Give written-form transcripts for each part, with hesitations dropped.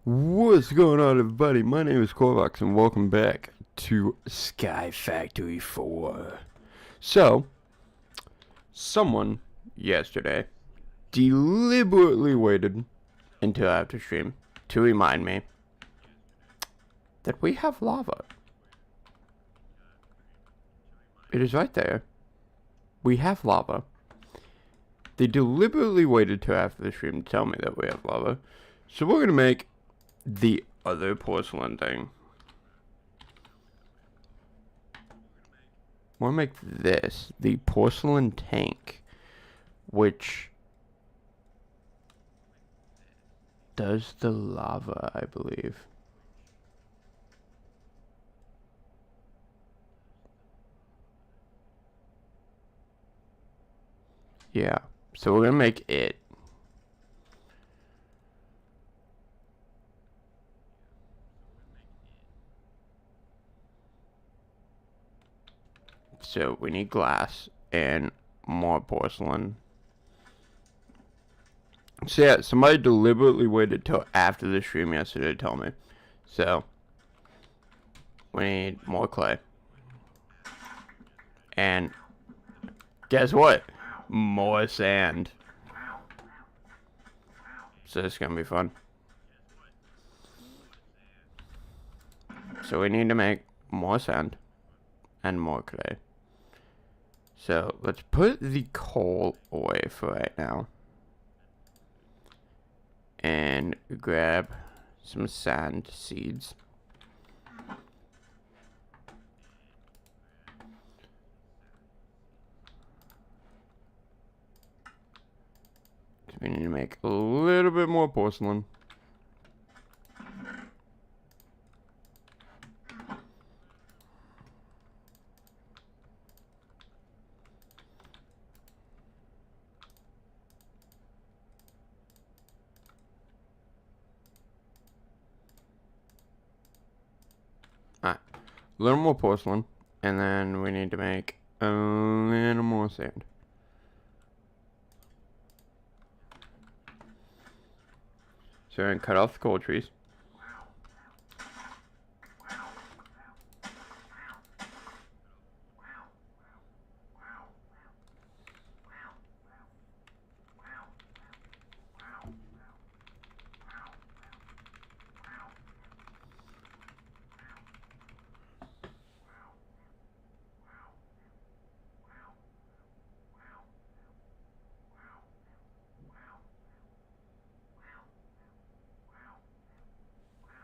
What's going on, everybody? My name is Korvax, and welcome back to Sky Factory 4. So, someone yesterday deliberately waited until after stream to remind me that we have lava. It is right there. We have lava. They deliberately waited till after the stream to tell me that we have lava. So we're gonna make the other porcelain thing. We'll make this the porcelain tank, which does the lava, I believe. Yeah, so we're gonna make it. So we need glass and more porcelain. So yeah, somebody deliberately waited till after the stream yesterday to tell me. So we need more clay. And guess what? More sand. So it's gonna be fun. So we need to make more sand and more clay. So let's put the coal away for right now. And grab some sand seeds. So we need to make a little bit more porcelain. Alright, a little more porcelain, and then we need to make a little more sand. So we're gonna cut off the coal trees.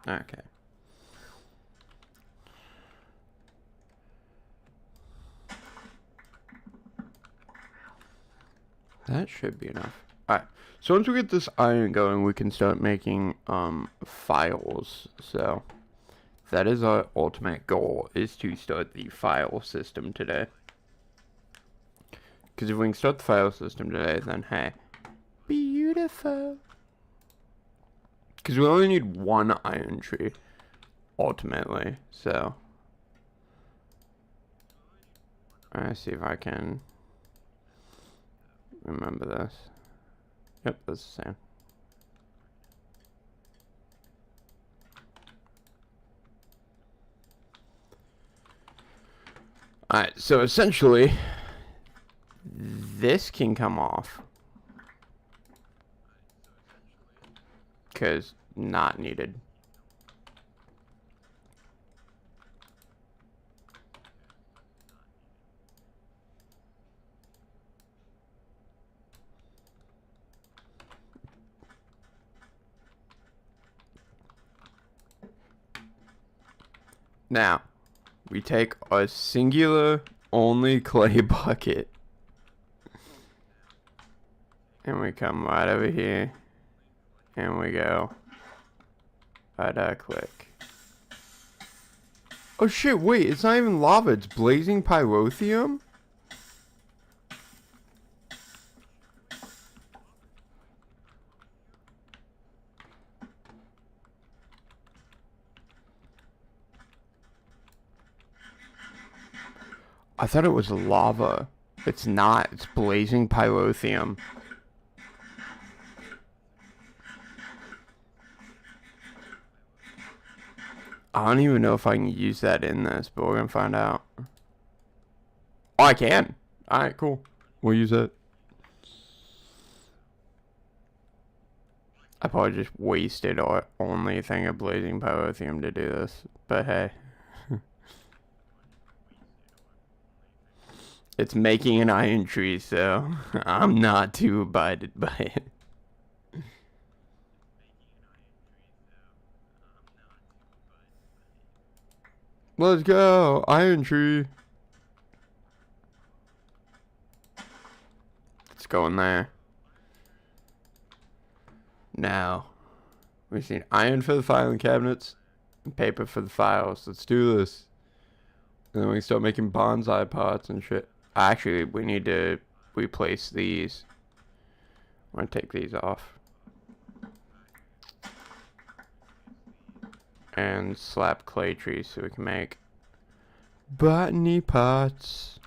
Okay. That should be enough. Alright, so once we get this iron going, we can start making files. So that is our ultimate goal, is to start the file system today. Because if we can start the file system today, then hey, beautiful. Because we only need one iron tree, ultimately, so. Let's see if I can remember this. Yep, that's the same. Alright, so essentially, this can come off. Because not needed. Now, we take a singular only clay bucket. And we come right over here. And we go. Right click. Oh shit, wait, it's not even lava, it's blazing pyrotheum? I thought it was lava. It's not, it's blazing pyrotheum. I don't even know if I can use that in this, but we're gonna find out. Oh, I can. Alright, cool. We'll use it. I probably just wasted our only thing of blazing pyrotheum to do this, but hey. It's making an iron tree, so I'm not too abided by it. Let's go, iron tree. Let's go in there. Now, we need iron for the filing cabinets and paper for the files. Let's do this. And then we can start making bonsai pots and shit. Actually, we need to replace these. I'm gonna take these off. And slap clay trees so we can make botany pots.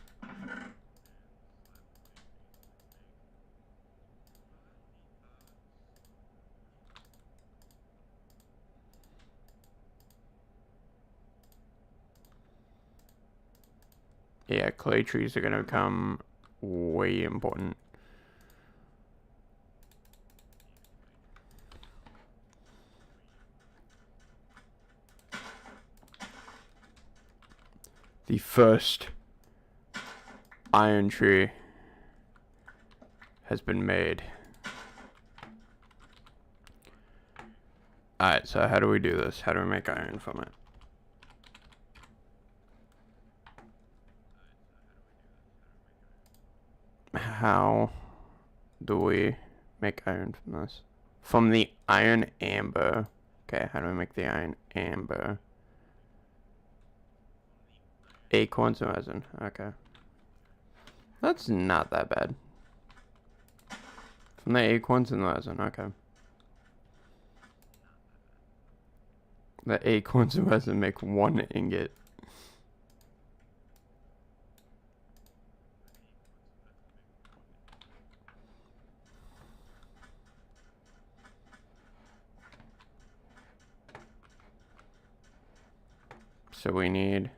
Yeah, clay trees are gonna become way important. The first iron tree has been made. Alright, so how do we do this? How do we make iron from it? How do we make iron from this? From the iron amber. Okay, how do we make the iron amber? Acorns and resin. Okay. That's not that bad. From the acorns and resin. Okay. The acorns and resin make 1 ingot. So we need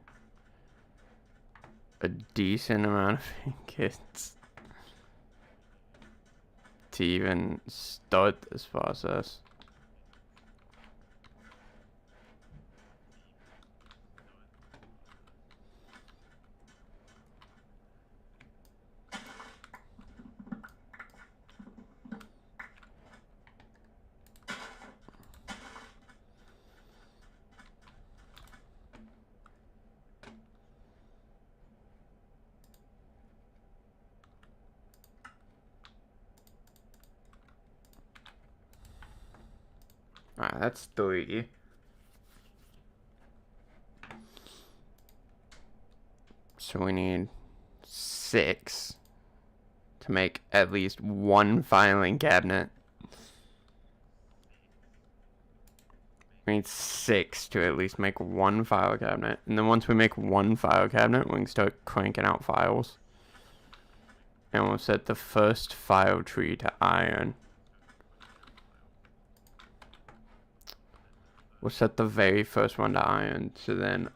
a decent amount of ingots to even start this process. Alright, that's 3. So we need 6 to make at least 1 filing cabinet. We need 6 to at least make 1 file cabinet. And then once we make 1 file cabinet, we can start cranking out files. And we'll set the first file tree to iron. We'll set the very first one to iron. So then,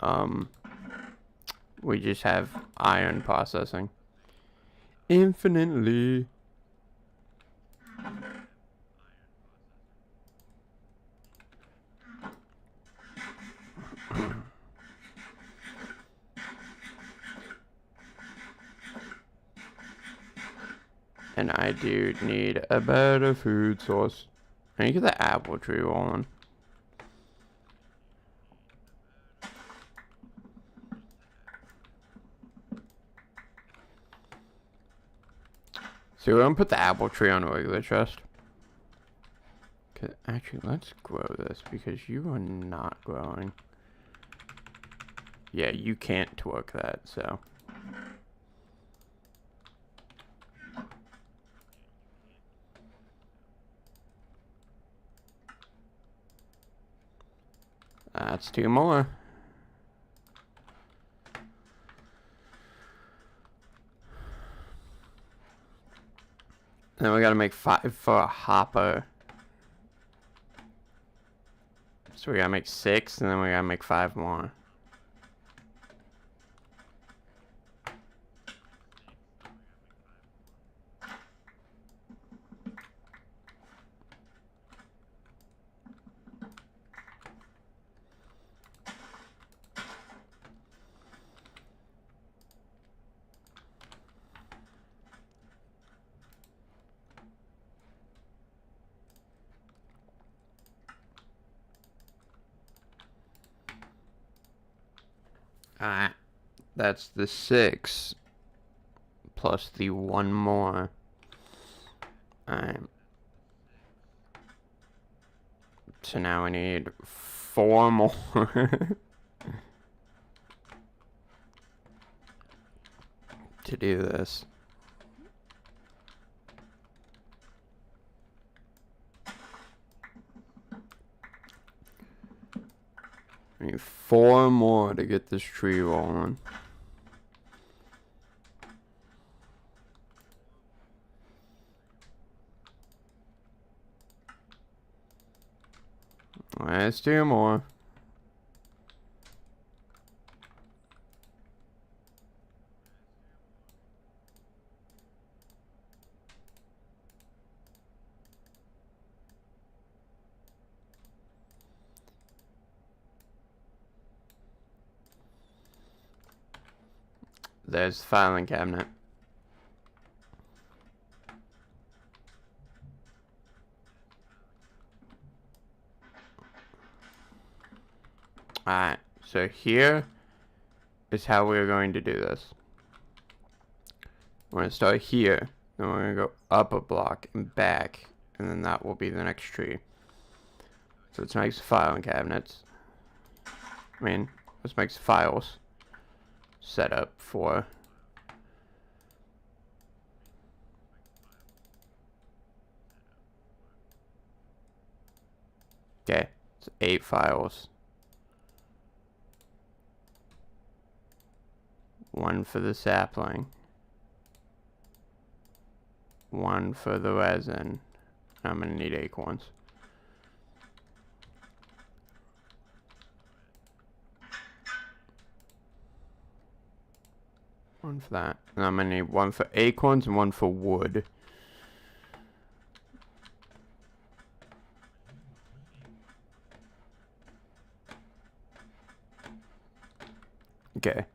we just have iron processing infinitely. And I do need a better food source. I need to get the apple tree rolling. So we're gonna put the apple tree on a regular chest. Actually, let's grow this because you are not growing. Yeah, you can't twerk that, so. That's 2 more. Then we gotta make 5 for a hopper. So we gotta make 6, and then we gotta make 5 more. Alright, that's the 6 plus the 1 more. Alright. So now we need 4 more. To do this. We need 4 more to get this tree rolling. Let's do more. There's the filing cabinet. Alright, so here is how we're going to do this. We're going to start here, then we're going to go up a block and back, and then that will be the next tree. So let's make some filing cabinets. Let's make some files set up for... Okay, it's 8 files. 1 for the sapling. 1 for the resin. I'm gonna need acorns. One for that. And I'm gonna need 1 for acorns and 1 for wood. Okay,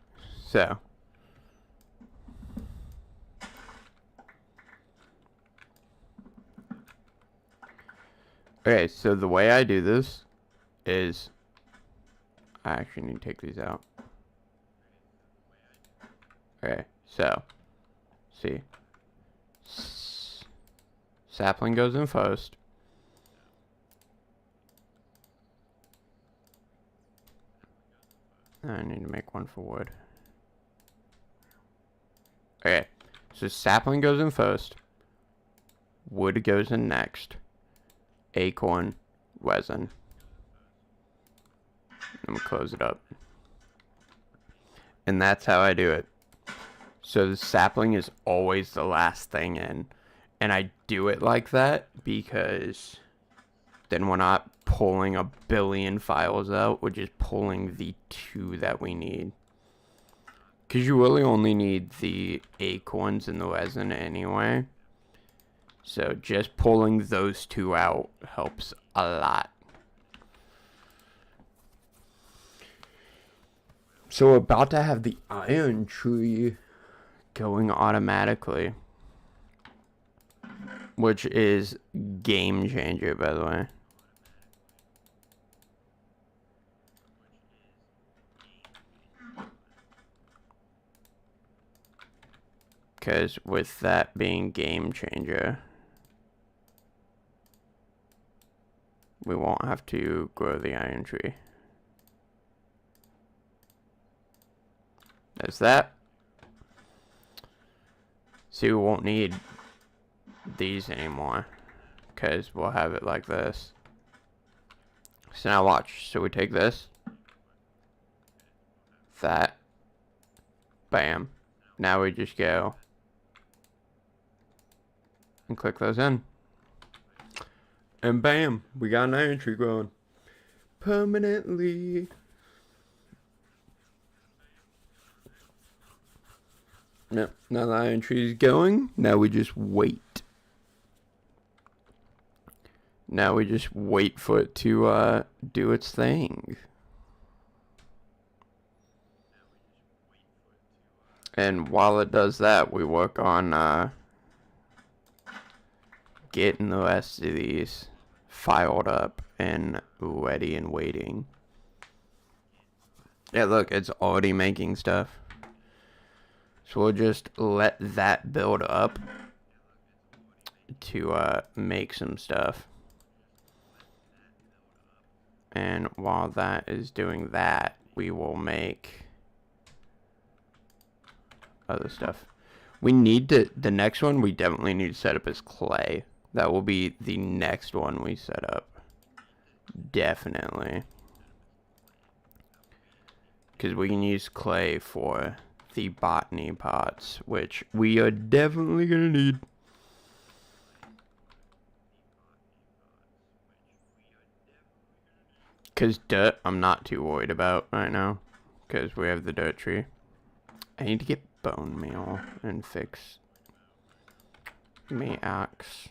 so okay, so the way I do this is I actually need to take these out. Okay, so see, sapling goes in first. I need to make 1 for wood. Okay, so sapling goes in first. Wood goes in next. Acorn, resin. I'm gonna close it up. And that's how I do it. So the sapling is always the last thing in. And I do it like that because then we're not pulling a billion files out. We're just pulling the 2 that we need. Because you really only need the acorns and the resin anyway. So just pulling those 2 out helps a lot. So we're about to have the iron tree going automatically. Which is game changer, by the way. Because with that being game changer, we won't have to grow the iron tree. There's that. See, we won't need these anymore because we'll have it like this. So now watch. So we take this, that, bam. Now we just go and click those in. And bam, we got an iron tree growing. permanently. Yep, now the iron tree is going. Now we just wait. Now we just wait for it to do its thing. And while it does that, we work on getting the rest of these filed up and ready and waiting. Yeah, look, it's already making stuff. So we'll just let that build up to make some stuff. And while that is doing that, we will make other stuff. We need to, the next one we definitely need to set up is clay. That will be the next one we set up. Definitely. Because we can use clay for the botany pots, which we are definitely going to need. Because dirt, I'm not too worried about right now. Because we have the dirt tree. I need to get bone meal and fix me axe.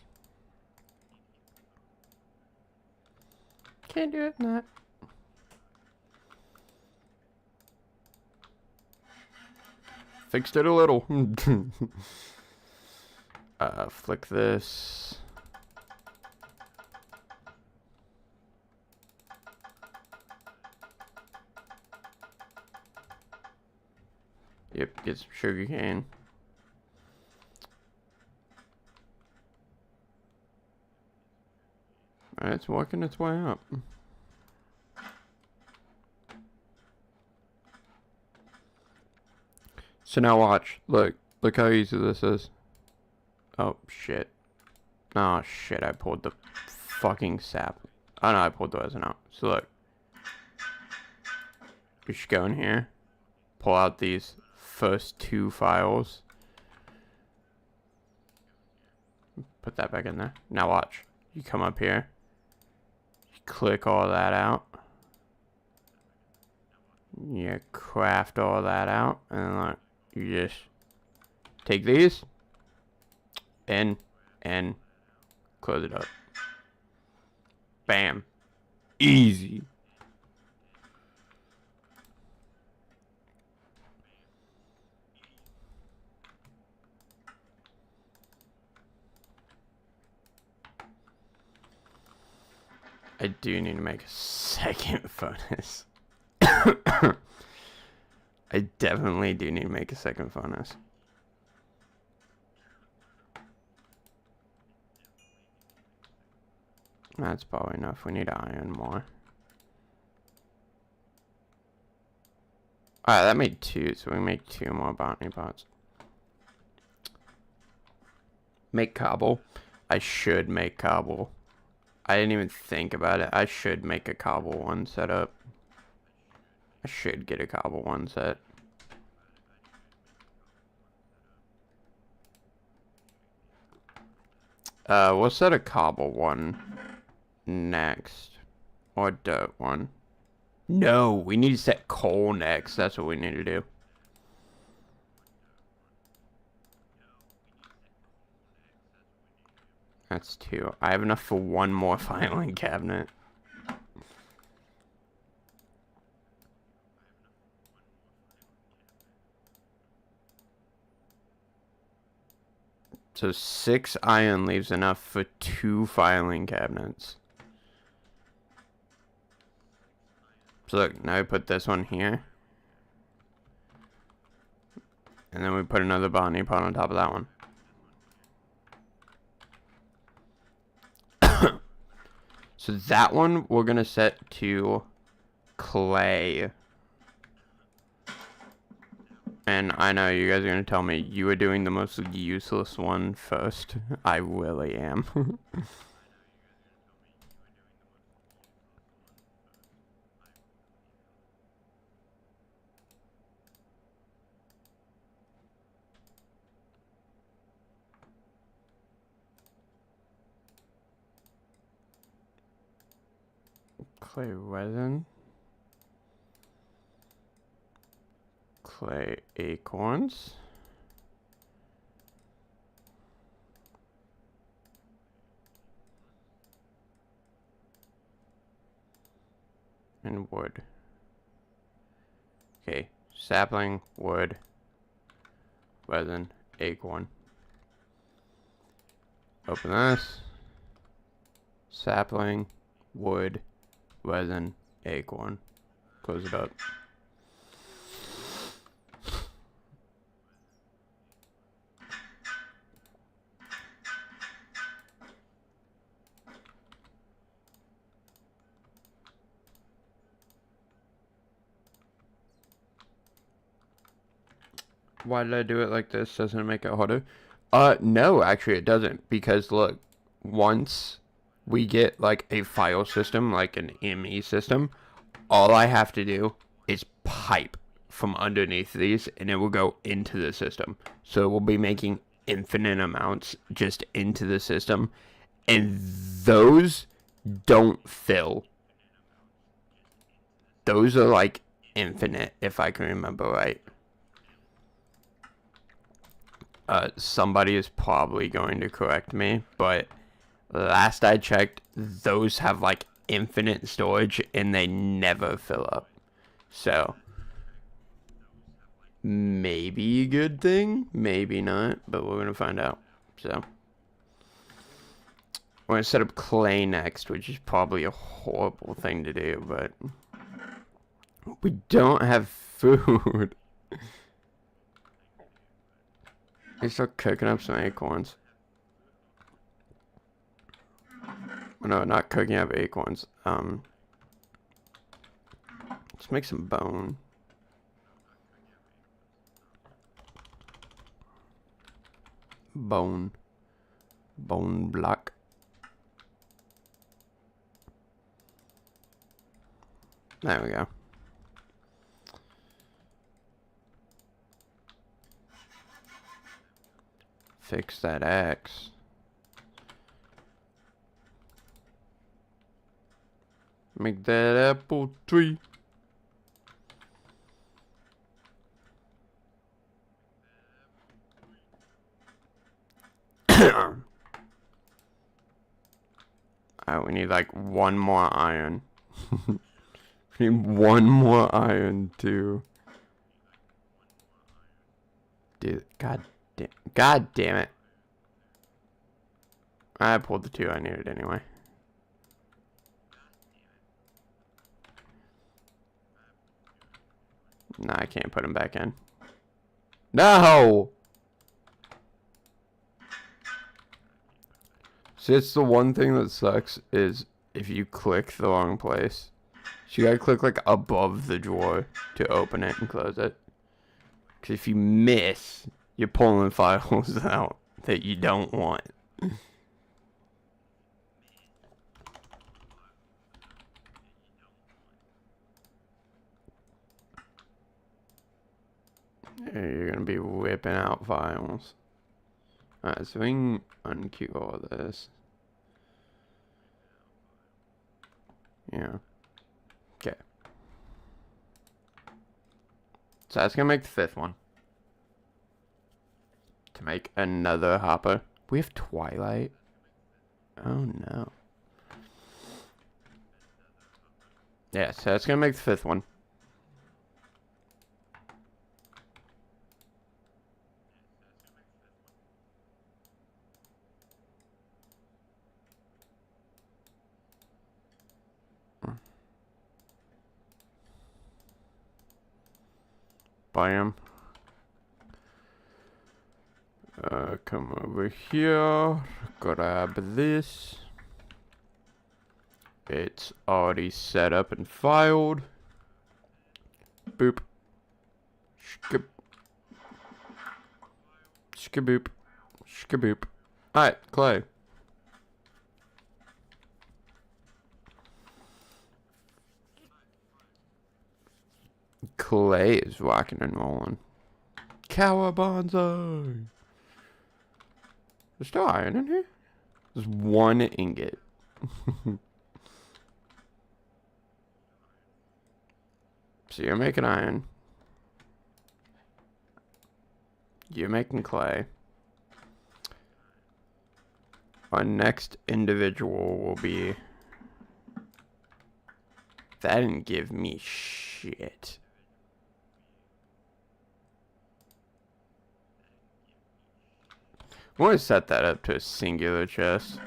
Can't do it in that. Fixed it a little. Flick this. Yep, get some sugar cane. Alright, it's working its way up. So now watch. Look how easy this is. Oh, shit. Oh, shit, I pulled the fucking sap. Oh, no, I pulled the resin out. So look. You should go in here. Pull out these first 2 files. Put that back in there. Now watch. You come up here. You click all that out. You craft all that out. And look. You just take these. And close it up. Bam. Easy. I do need to make a second furnace. I definitely do need to make a second furnace. That's probably enough. We need to iron more. Alright, that made 2, so we make 2 more botany pots. Make cobble. I should make cobble. I didn't even think about it. I should make a cobble one set up. I should get a cobble one set. We'll set a cobble one next. Or dirt one. No, we need to set coal next. That's what we need to do. That's 2. I have enough for 1 more filing cabinet. So 6 iron leaves enough for 2 filing cabinets. So look, now we put this one here. And then we put another botany pot on top of that one. So that one we're going to set to clay. And I know you guys are going to tell me you are doing the most useless one first. I really am. Clay resin. Clay acorns. And wood. Okay, sapling, wood, resin, acorn. Open this. Sapling, wood, resin, acorn. Close it up. Why did I do it like this? Doesn't it make it harder? No, actually it doesn't. Because look, once we get like a file system, like an ME system, all I have to do is pipe from underneath these and it will go into the system. So we'll be making infinite amounts just into the system. And those don't fill. Those are like infinite, if I can remember right. Somebody is probably going to correct me, but last I checked, those have like infinite storage and they never fill up. So, maybe a good thing, maybe not, but we're gonna find out. So, we're gonna set up clay next, which is probably a horrible thing to do, but we don't have food. I start cooking up some acorns. No, not cooking up acorns. Let's make some bone. Bone block. There we go. Fix that axe. Make that apple tree. Alright, we need like one more iron. We need one more iron to... Dude, God damn it. I pulled the 2 I needed anyway. Nah, I can't put them back in. No! See, it's the one thing that sucks is if you click the wrong place. So you gotta click like above the drawer to open it and close it. Because if you miss, you're pulling files out that you don't want. You're gonna be whipping out files. Alright, so we can unqueue all this. Yeah. Okay. So that's gonna make the 5th one. To make another hopper. We have Twilight. Oh no. Yeah, so that's gonna make the 5th one. Bam. Come over here. Grab this. It's already set up and filed. Boop. Skip. Skiboop. Skiboop. Alright, clay. Clay is rocking and rolling. Cowabunza! There's still iron in here? There's 1 ingot. So you're making iron. You're making clay. Our next individual will be... That didn't give me shit. I want to set that up to a singular chest.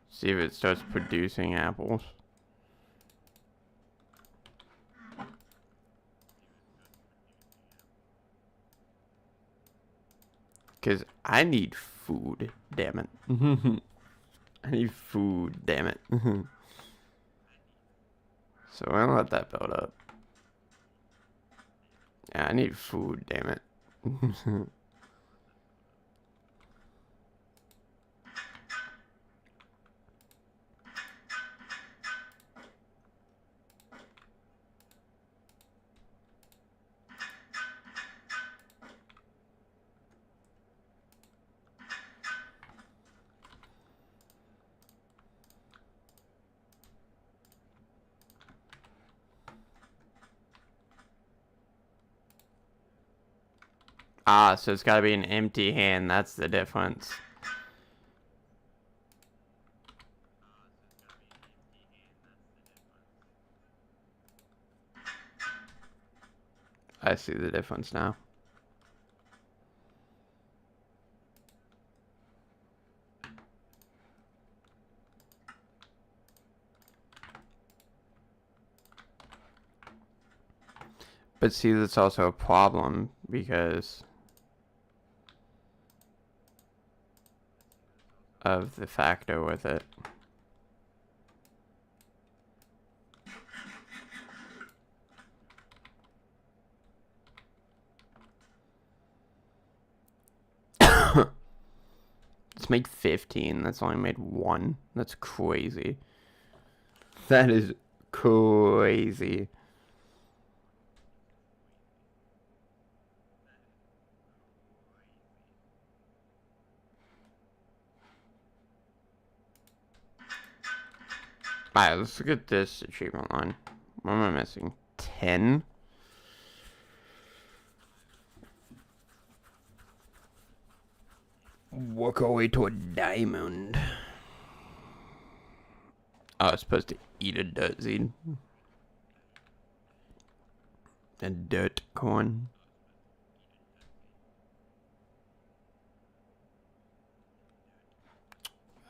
See if it starts producing apples. Because I need food, damn it. I need food, damn it. So I'm gonna let that build up. Yeah, I need food, damn it. Ah, so it's gotta be an empty hand, that's the difference. I see the difference now. But see, that's also a problem because of the factor with it. Let's make 15. That's only made 1. That's crazy. That is crazy. Alright, let's look at this achievement line. What am I missing? 10? Work our way to a diamond. Oh, I was supposed to eat a dirt seed. A dirt corn.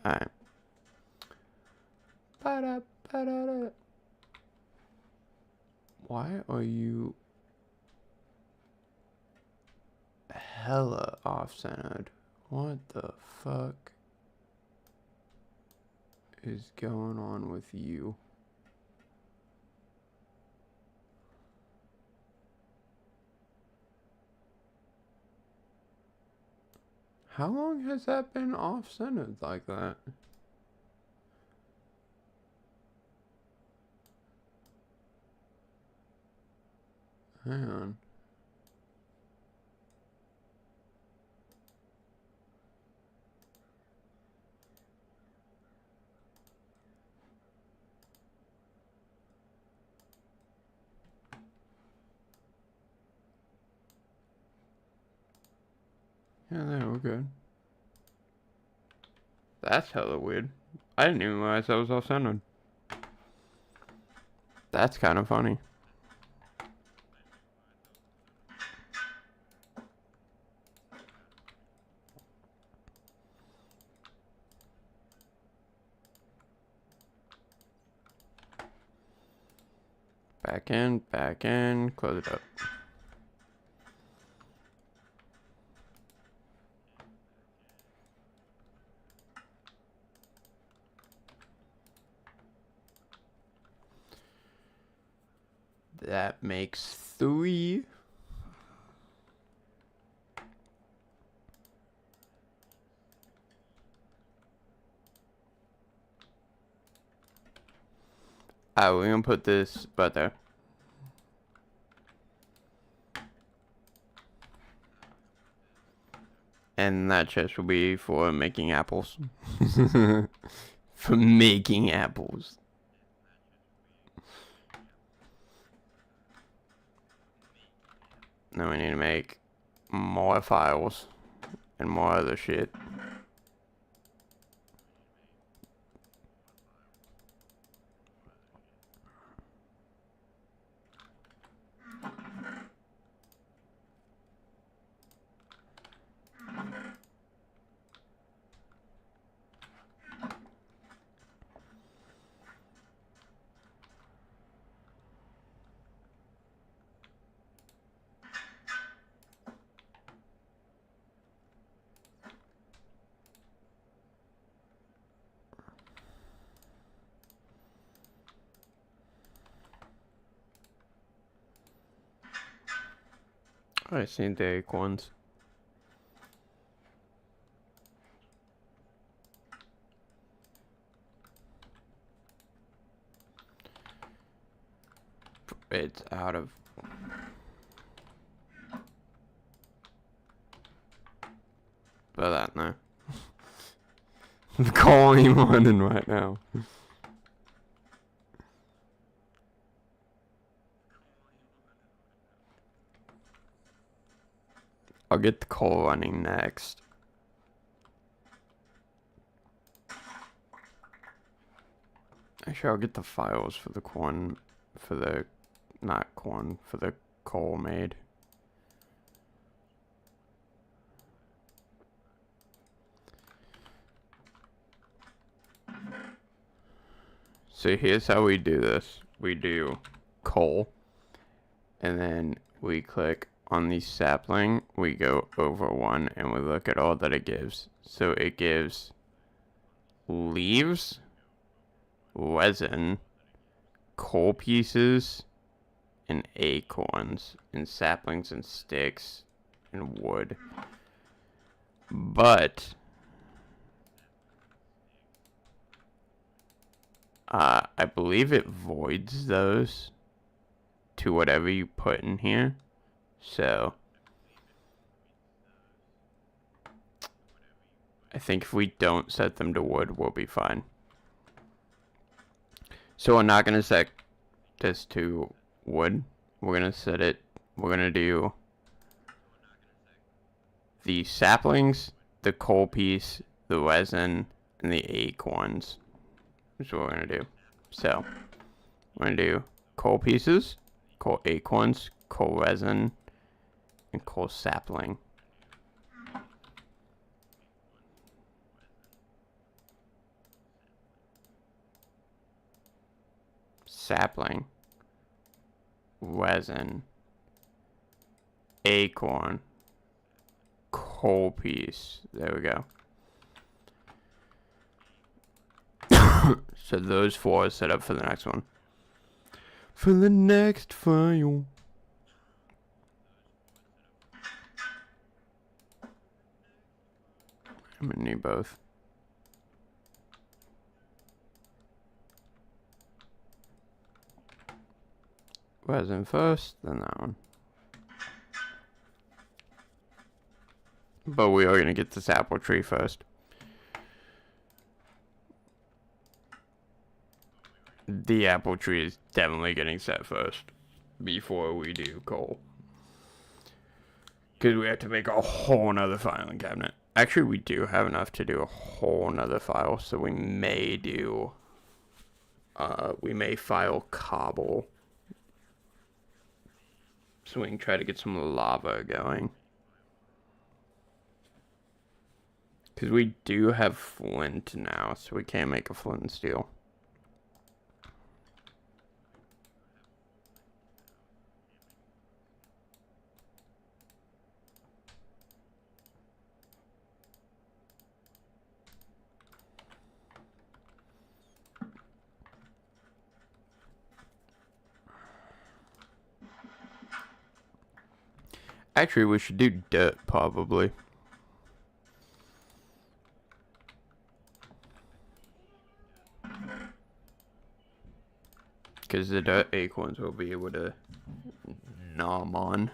Alright. Why are you hella off-centered? What the fuck is going on with you? How long has that been off-centered like that? Hang on. Yeah, there, we're good. That's hella weird. I didn't even realize that was off-centered. That's kind of funny. Back in, close it up. That makes 3. Alright, we're gonna put this right there. And that chest will be for making apples. For making apples. Now we need to make more files and more other shit. I see the acorns. It's out of... But that, no. I'm calling him London right now. I'll get the coal running next. Actually, I'll get the files for the corn, for the, not corn, for the coal made. So here's how we do this. We do coal, and then we click on the sapling, we go over one, and we look at all that it gives. So it gives leaves, resin, coal pieces, and acorns, and saplings, and sticks, and wood. But I believe it voids those to whatever you put in here. So I think if we don't set them to wood, we'll be fine. So we're not going to set this to wood. We're going to set it, we're going to do the saplings, the coal piece, the resin, and the acorns. That's what we're going to do. So we're going to do coal pieces, coal acorns, coal resin, and coal sapling. Sapling, resin, acorn, coal piece. There we go. So those four are set up for the next one. For the next file. I'm gonna need both. Resin first, then that one. But we are gonna get this apple tree first. The apple tree is definitely getting set first before we do coal. Because we have to make a whole nother filing cabinet. Actually, we do have enough to do a whole nother file, so we may do... we may file cobble. So we can try to get some lava going. Because we do have flint now, so we can't make a flint and steel. Actually, we should do dirt, probably. Because the dirt acorns will be able to nom on.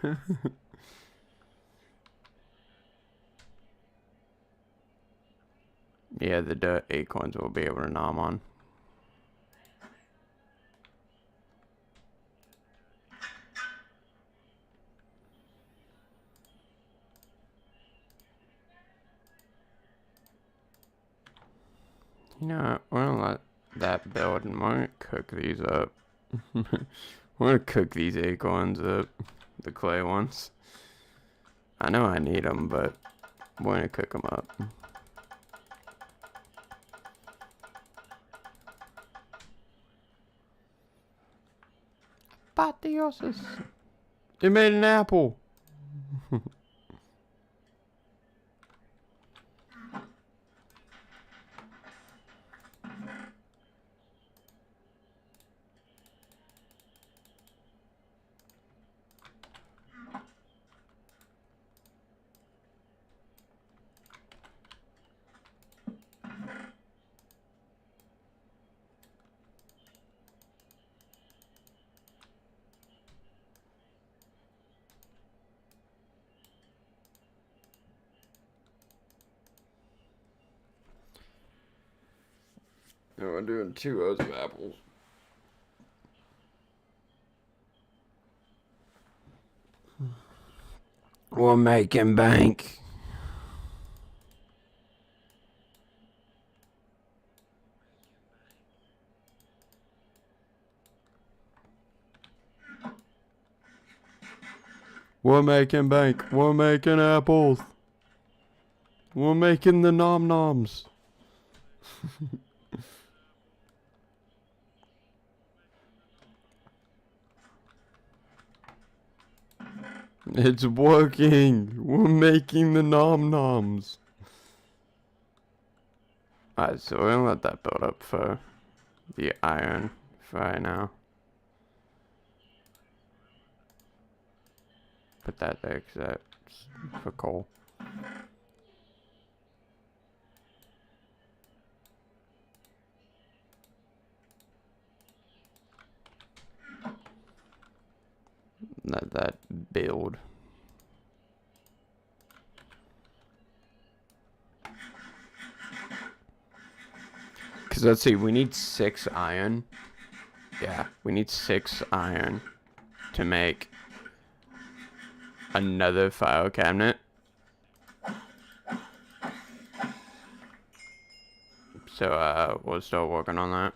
Yeah, the acorns will be able to nom on. You know, we're gonna let that build and we're gonna cook these up. We're gonna cook these acorns up, the clay ones. I know I need them, but we're gonna cook them up. Patios. It made an apple. No, we're doing 2 rows of apples. We're making bank. We're making bank. We're making apples. We're making the nom noms. It's working. We're making the nom noms. Alright, so we're gonna let that build up for the iron for right now. Put that there because that's for coal. Let that build. Because let's see, we need 6 iron. Yeah, we need 6 iron to make another file cabinet. So, we'll start working on that.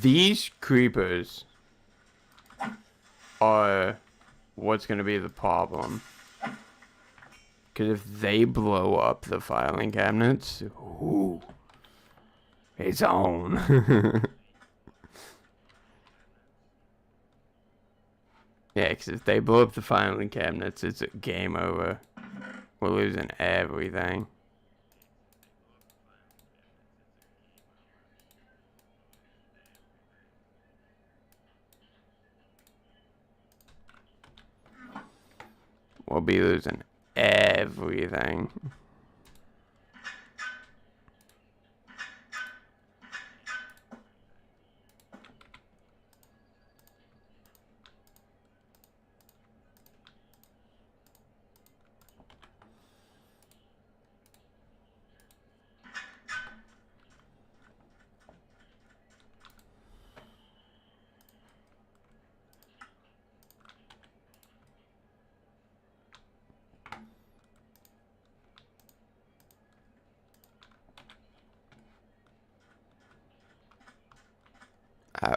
These creepers are what's going to be the problem. Because if they blow up the filing cabinets, ooh, it's on. Yeah, because if they blow up the filing cabinets, it's a game over. We're losing everything. We'll be losing everything.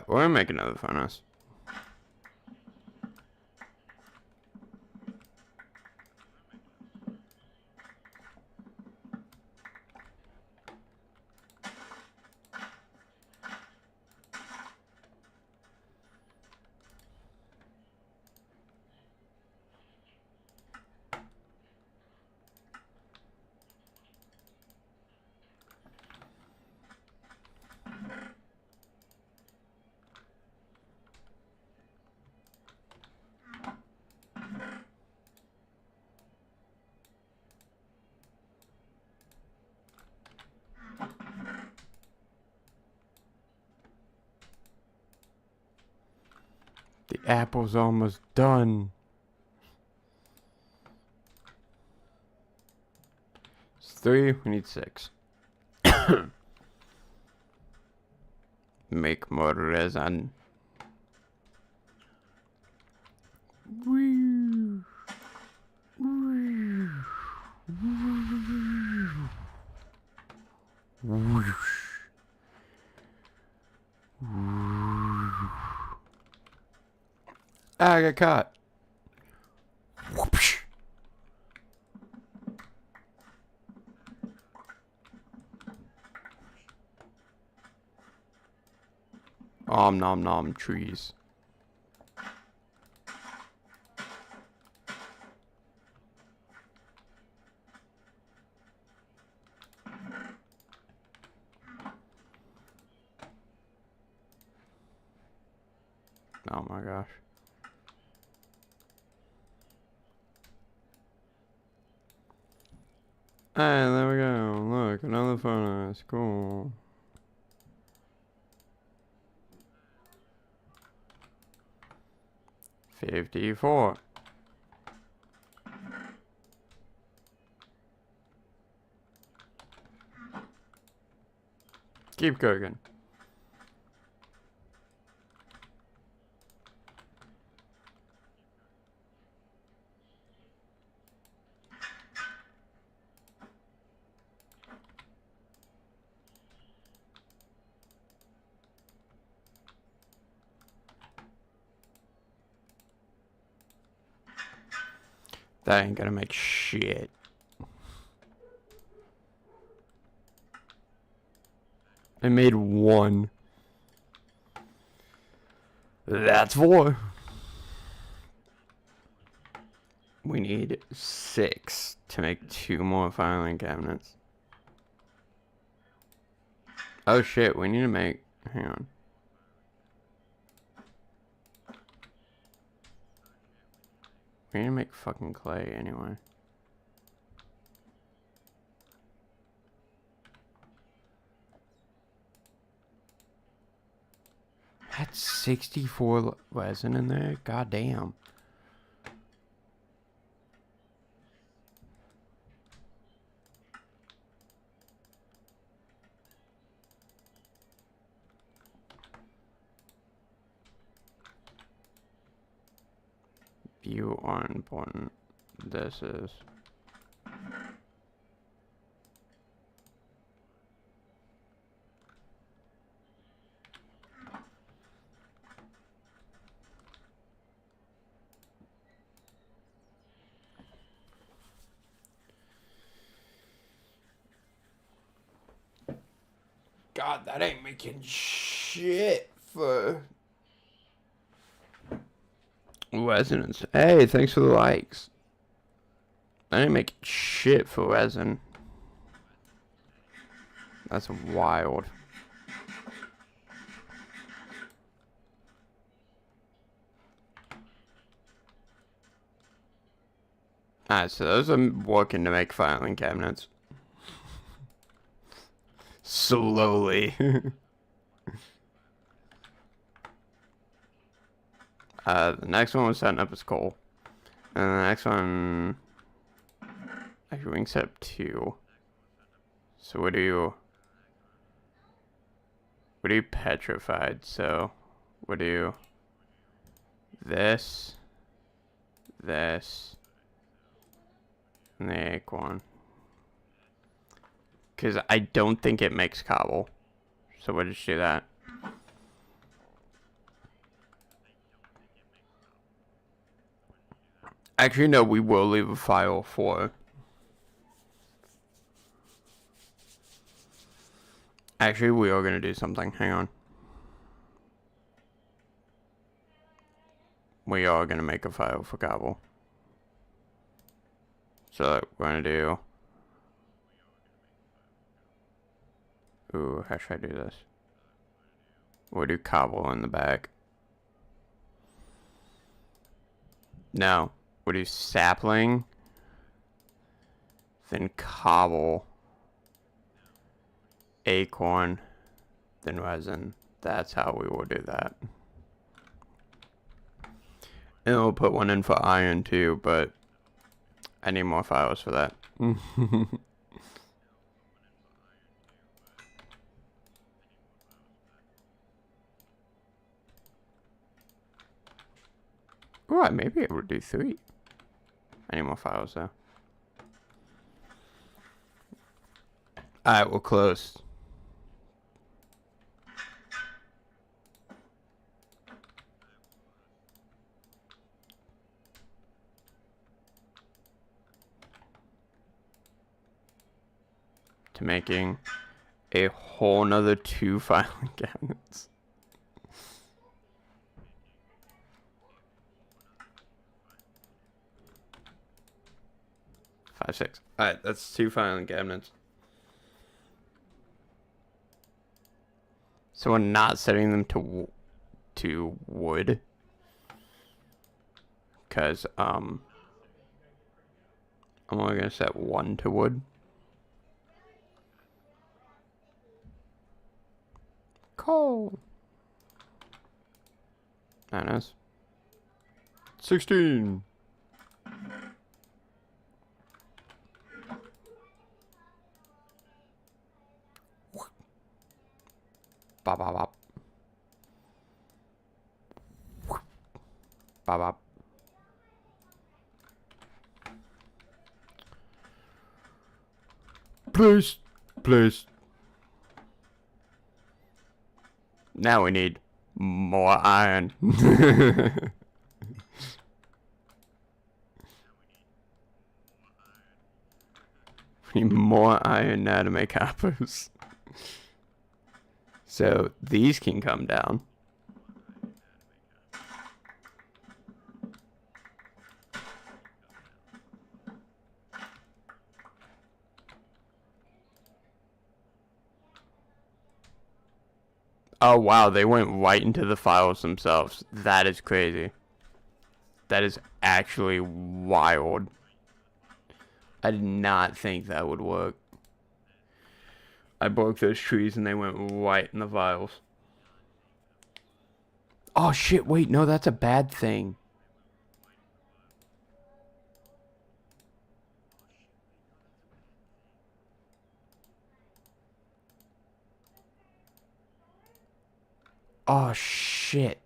We're gonna make another furnace. The apple's almost done. 3. We need 6. Make more resin. I got caught. Whoopsh. Om nom nom trees. Oh my gosh. Hey, there we go. Look, another furnace. Cool. $54. Keep cooking. That ain't gonna make shit. I made 1. That's 4. We need 6 to make 2 more filing cabinets. Oh shit, we need to make... Hang on. We need to make fucking clay anyway. That's 64 resin in there? God damn. You are important. This is. God, that ain't making shit for residents. Hey, thanks for the likes. I didn't make shit for resin. That's wild. Alright, so those are working to make filing cabinets. Slowly. The next one we're setting up is coal. And the next one... Actually, we can set up 2. So what do you petrified? So what do you... This. And the acorn. Because I don't think it makes cobble. So we'll just do that. Actually, no, we will leave a file for... Actually, we are going to do something. Hang on. We are going to make a file for cobble. So we're going to do... Ooh, how should I do this? We'll do cobble in the back. No. We'll do sapling. Then cobble. Acorn. Then resin. That's how we will do that. And we'll put one in for iron too, but I need more files for that. Oh, I may be able to do 3. I need more files though. Alright, we're close. To making a whole nother 2 filing cabinets. Five, 6. Alright, that's 2 filing cabinets. So we're not setting them to wood. Because, I'm only going to set 1 to wood. Coal. That is 16. Bop, bop, bop. Bop, bop. Please, please. Now we need more iron. We need more iron now to make apples. So these can come down. Oh wow, they went right into the files themselves. That is crazy. That is actually wild. I did not think that would work. I broke those trees and they went right in the files. Oh shit, wait, no, that's a bad thing. Oh shit.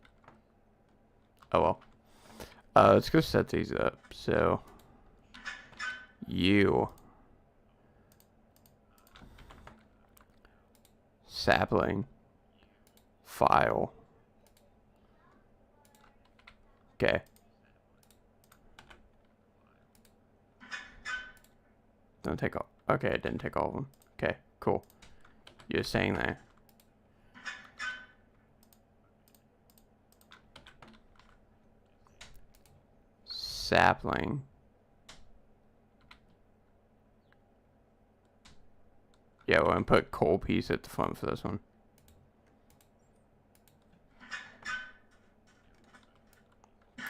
Oh well. Let's go set these up. So you sapling file. Okay. Don't take all. Okay, it didn't take all of them. Okay, cool. You're saying that. Sapling. Yeah, we're gonna put coal piece at the front for this one.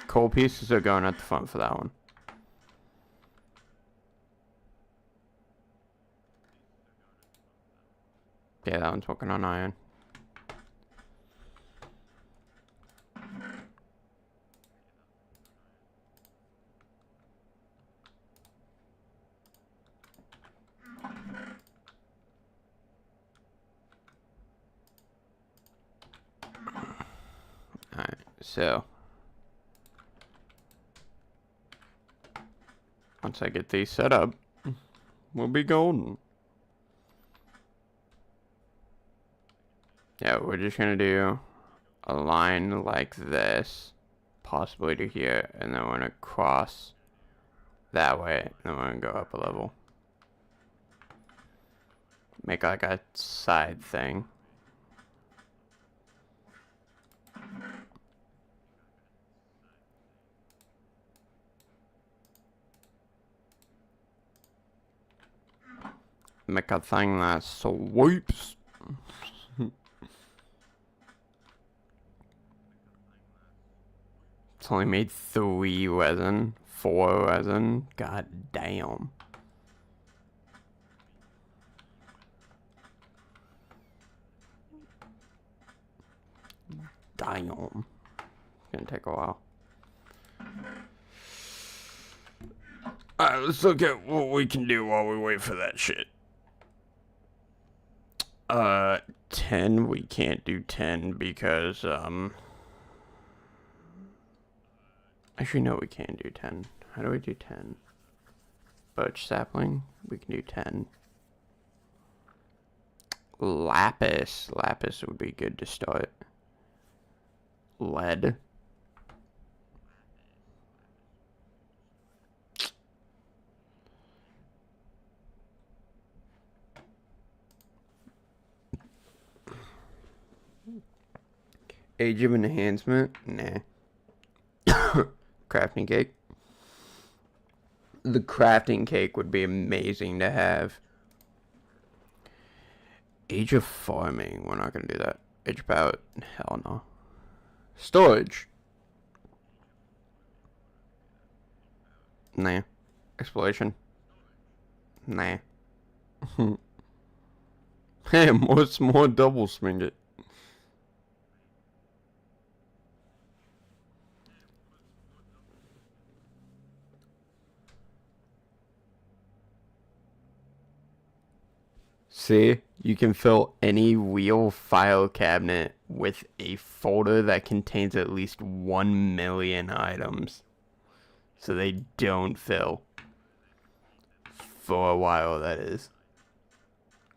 Coal pieces are going at the front for that one. Yeah, that one's working on iron. Alright, so once I get these set up, we'll be golden. Yeah, we're just gonna do a line like this, possibly to here, and then we're gonna cross that way, and then we're gonna go up a level. Make like a side thing. Make a thing that sweeps. It's only made 3 resin, 4 resin. God damn. Damn. It's gonna take a while. Alright, let's look at what we can do while we wait for that shit. 10, we can't do 10 because, I Actually, no, we can't do 10. How do we do 10? Birch sapling? We can do 10. Lapis. Lapis would be good to start. Lead. Age of enhancement? Nah. Crafting cake. The crafting cake would be amazing to have. Age of farming. We're not going to do that. Age of power. Hell no. Storage. Nah. Exploration. Nah. Hey, more double swing it. See, you can fill any wheel file cabinet with a folder that contains at least 1 million items. So they don't fill. For a while, that is.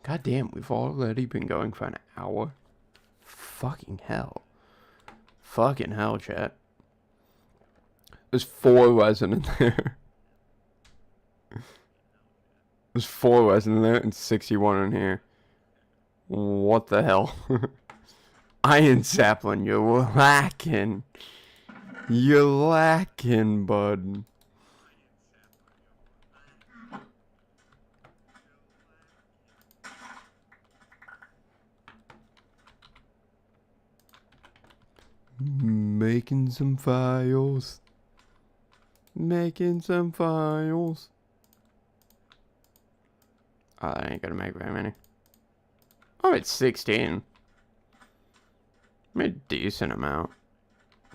God damn, we've already been going for an hour. Fucking hell. Fucking hell, chat. There's 4 resin in there. There's 4 resin in there and 61 in here. What the hell? Iron sapling, you're lacking. You're lacking, bud. Making some files. Making some files. Oh, that ain't gonna make very many. Oh, it's 16. Made a decent amount.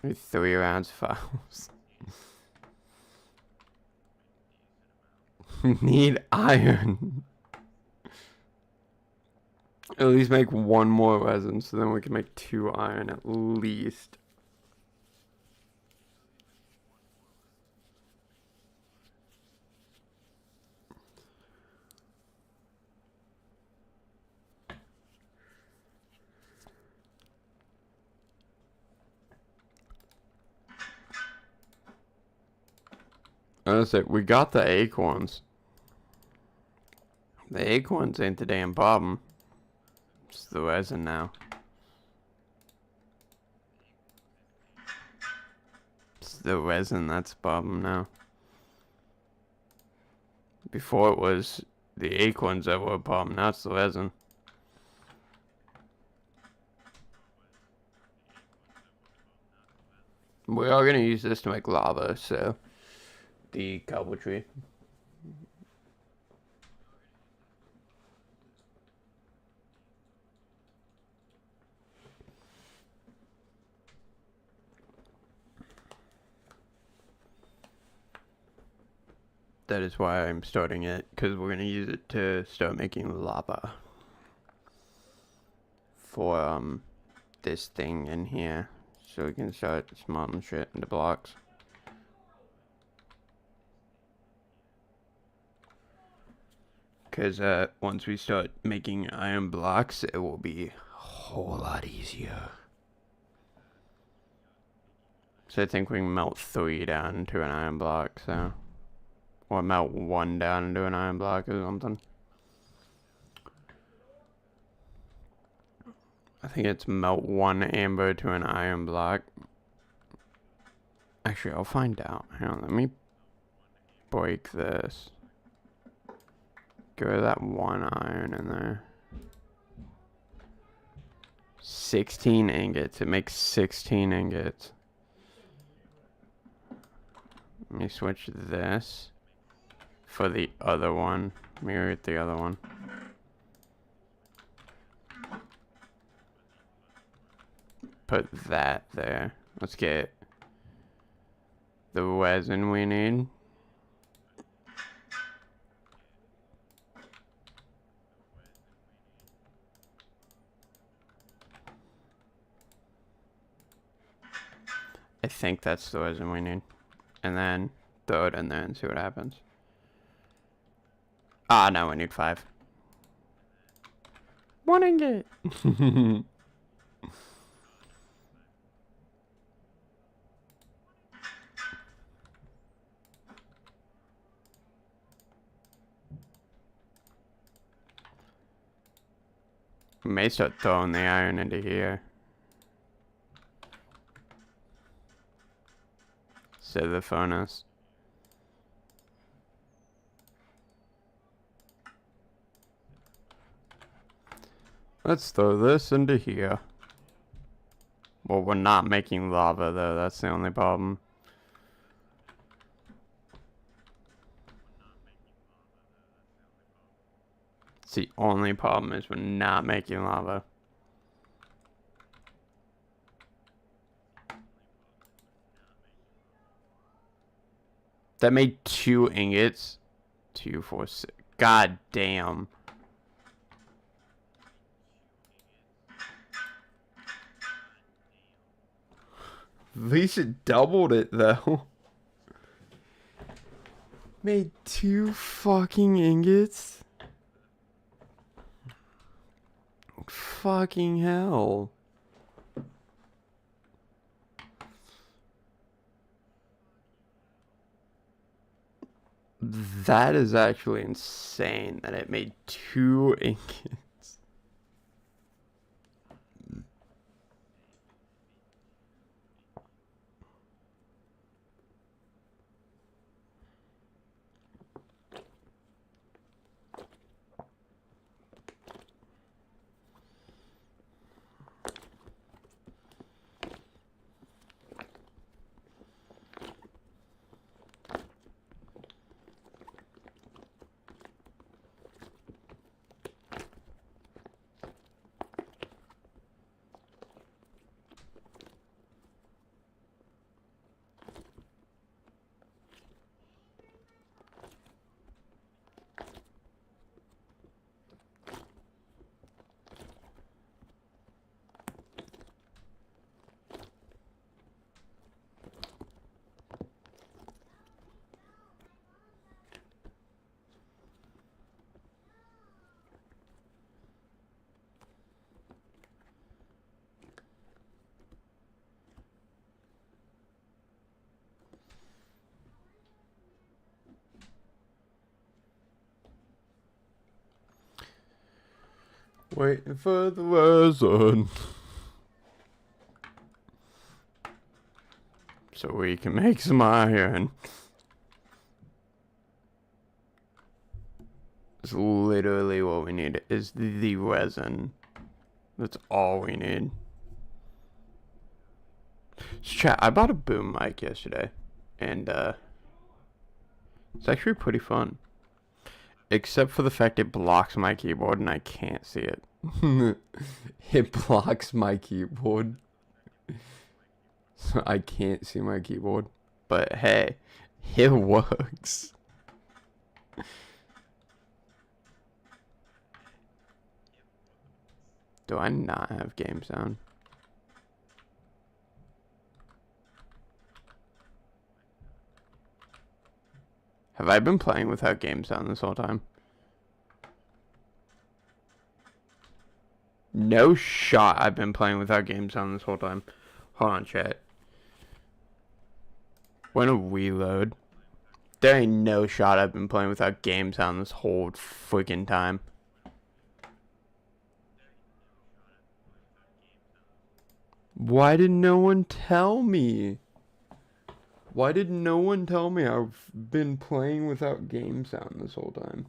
Maybe 3 rounds of files. Need iron. At least make 1 more resin, so then we can make 2 iron at least. That's it. We got the acorns. The acorns ain't the damn problem. It's the resin now. It's the resin that's the problem now. Before it was the acorns that were a problem. Now it's the resin. We are gonna use this to make lava, so the cobble tree. That is why I'm starting it, because we're gonna use it to start making lava for this thing in here, so we can start smelting shit into blocks. Because once we start making iron blocks, it will be a whole lot easier. So I think we can melt 3 down into an iron block, so. Or melt 1 down into an iron block or something. I think it's melt 1 amber to an iron block. Actually, I'll find out. Hang on, let me break this. Go that 1 iron in there. 16 ingots. It makes 16 ingots. Let me switch this for the other one. Mirror it the other one. Put that there. Let's get the resin we need. I think that's the resin we need. and then throw it in there and see what happens. Ah, no, we need 5. 1 ingot. May start throwing the iron into here. Instead of the furnace. Let's throw this into here. Well, we're not making lava though, that's the only problem. It's the only problem is we're not making lava. That made 2 ingots. 2, 4, 6. God damn. At least it doubled it though. Made 2 fucking ingots? Fucking hell. That is actually insane that it made 2 ingots. Waiting for the resin. So we can make some iron. It's literally what we need is the resin. That's all we need. So chat, I bought a boom mic yesterday. And it's actually pretty fun. Except for the fact it blocks my keyboard and I can't see it. It blocks my keyboard. So I can't see my keyboard. But hey, it works. Do I not have game sound? Have I been playing without game sound this whole time? No shot I've been playing without game sound this whole time. Hold on, chat. When a reload. There ain't no shot I've been playing without game sound this whole freaking time. Why did no one tell me? Why did no one tell me I've been playing without game sound this whole time?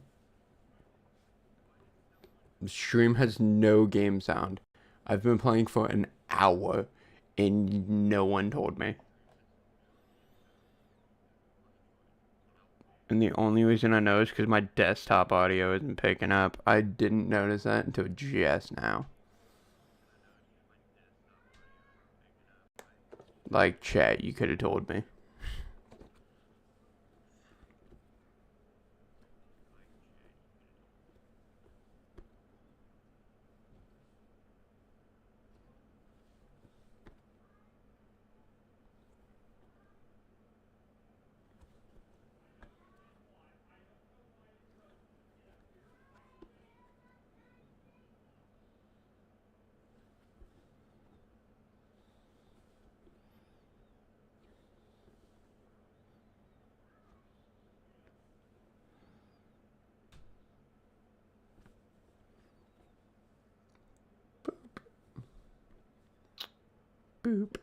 The stream has no game sound. I've been playing for an hour and no one told me. And the only reason I know is because my desktop audio isn't picking up. I didn't notice that until just now. Like, chat, you could have told me. Boop.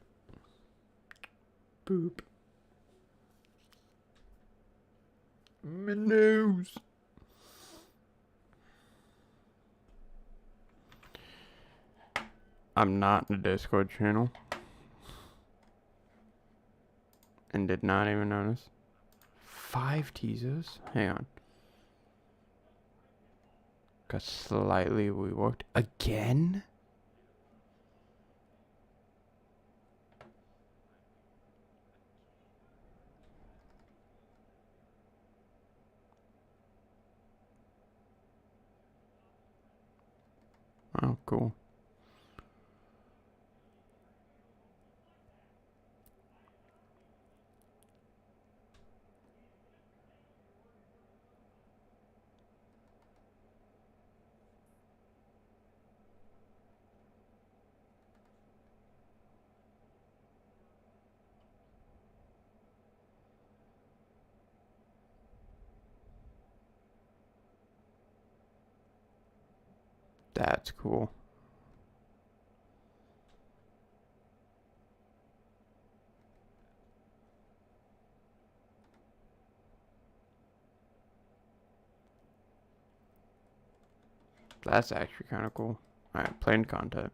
Boop. My nose. I'm not in the Discord channel. And did not even notice. 5 teasers? Hang on. Got slightly reworked. Again? Oh, cool. That's cool. That's actually kind of cool. Alright, plain content.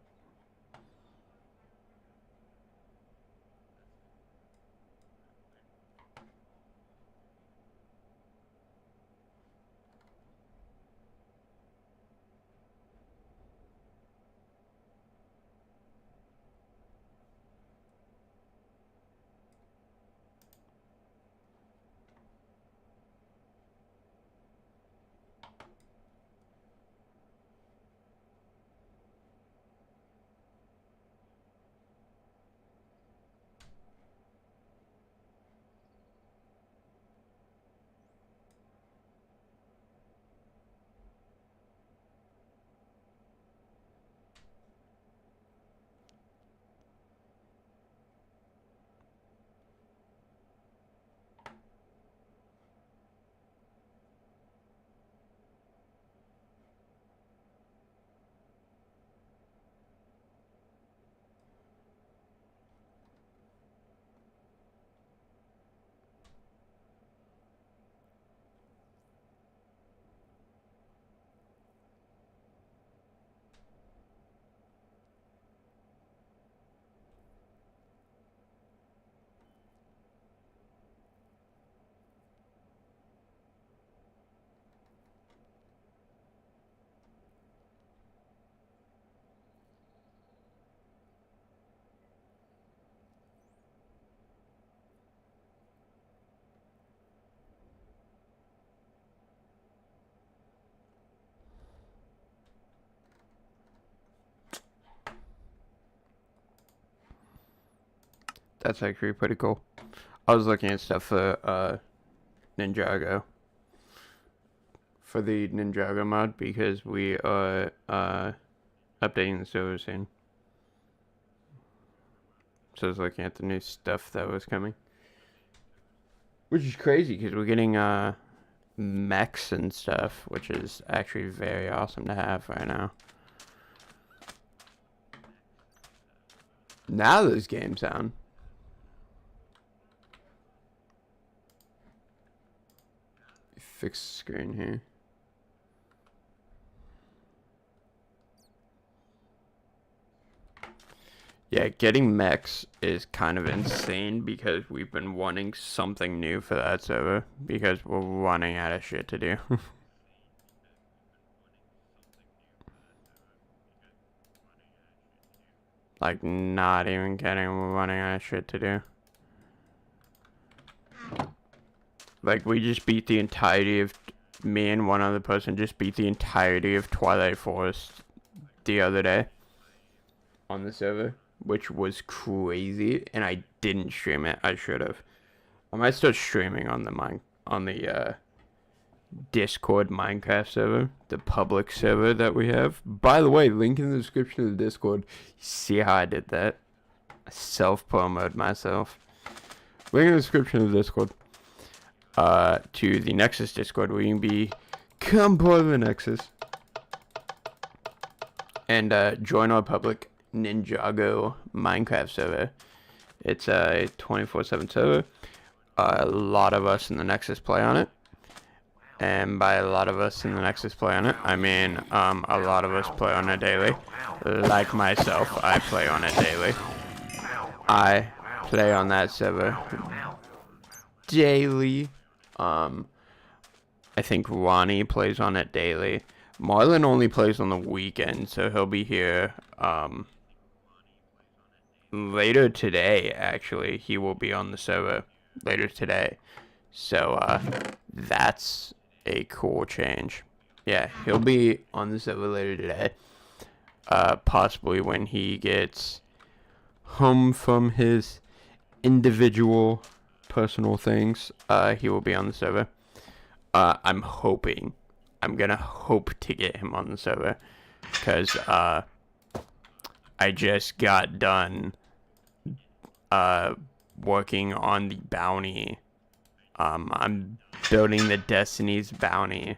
That's actually pretty cool. I was looking at stuff for Ninjago. For the Ninjago mod because we are updating the server soon. So I was looking at the new stuff that was coming. Which is crazy because we're getting mechs and stuff, which is actually very awesome to have right now. Now there's game sound. Fix the screen here. Yeah, getting mechs is kind of insane because we've been wanting something new for that server because we're running out of shit to do. Like, not even kidding, we're running out of shit to do. Like, we just beat the entirety of, me and one other person just beat the entirety of Twilight Forest the other day on the server, which was crazy, and I didn't stream it. I should have. I might start streaming on the Discord Minecraft server, the public server that we have. By the way, link in the description of the Discord. See how I did that? I self-promoted myself. Link in the description of the Discord. To the Nexus Discord, where you can become part of the Nexus and join our public Ninjago Minecraft server. It's a 24/7 server. A lot of us in the Nexus play on it. And by a lot of us in the Nexus play on it, I mean a lot of us play on it daily. Like myself, I play on it daily. I play on that server daily. I think Ronnie plays on it daily. Marlon only plays on the weekend, so he'll be here later today. Actually, he will be on the server later today. So that's a cool change. Yeah, he'll be on the server later today. Possibly when he gets home from his individual personal things, he will be on the server. I'm gonna hope to get him on the server, because I just got done working on the bounty. I'm building the Destiny's bounty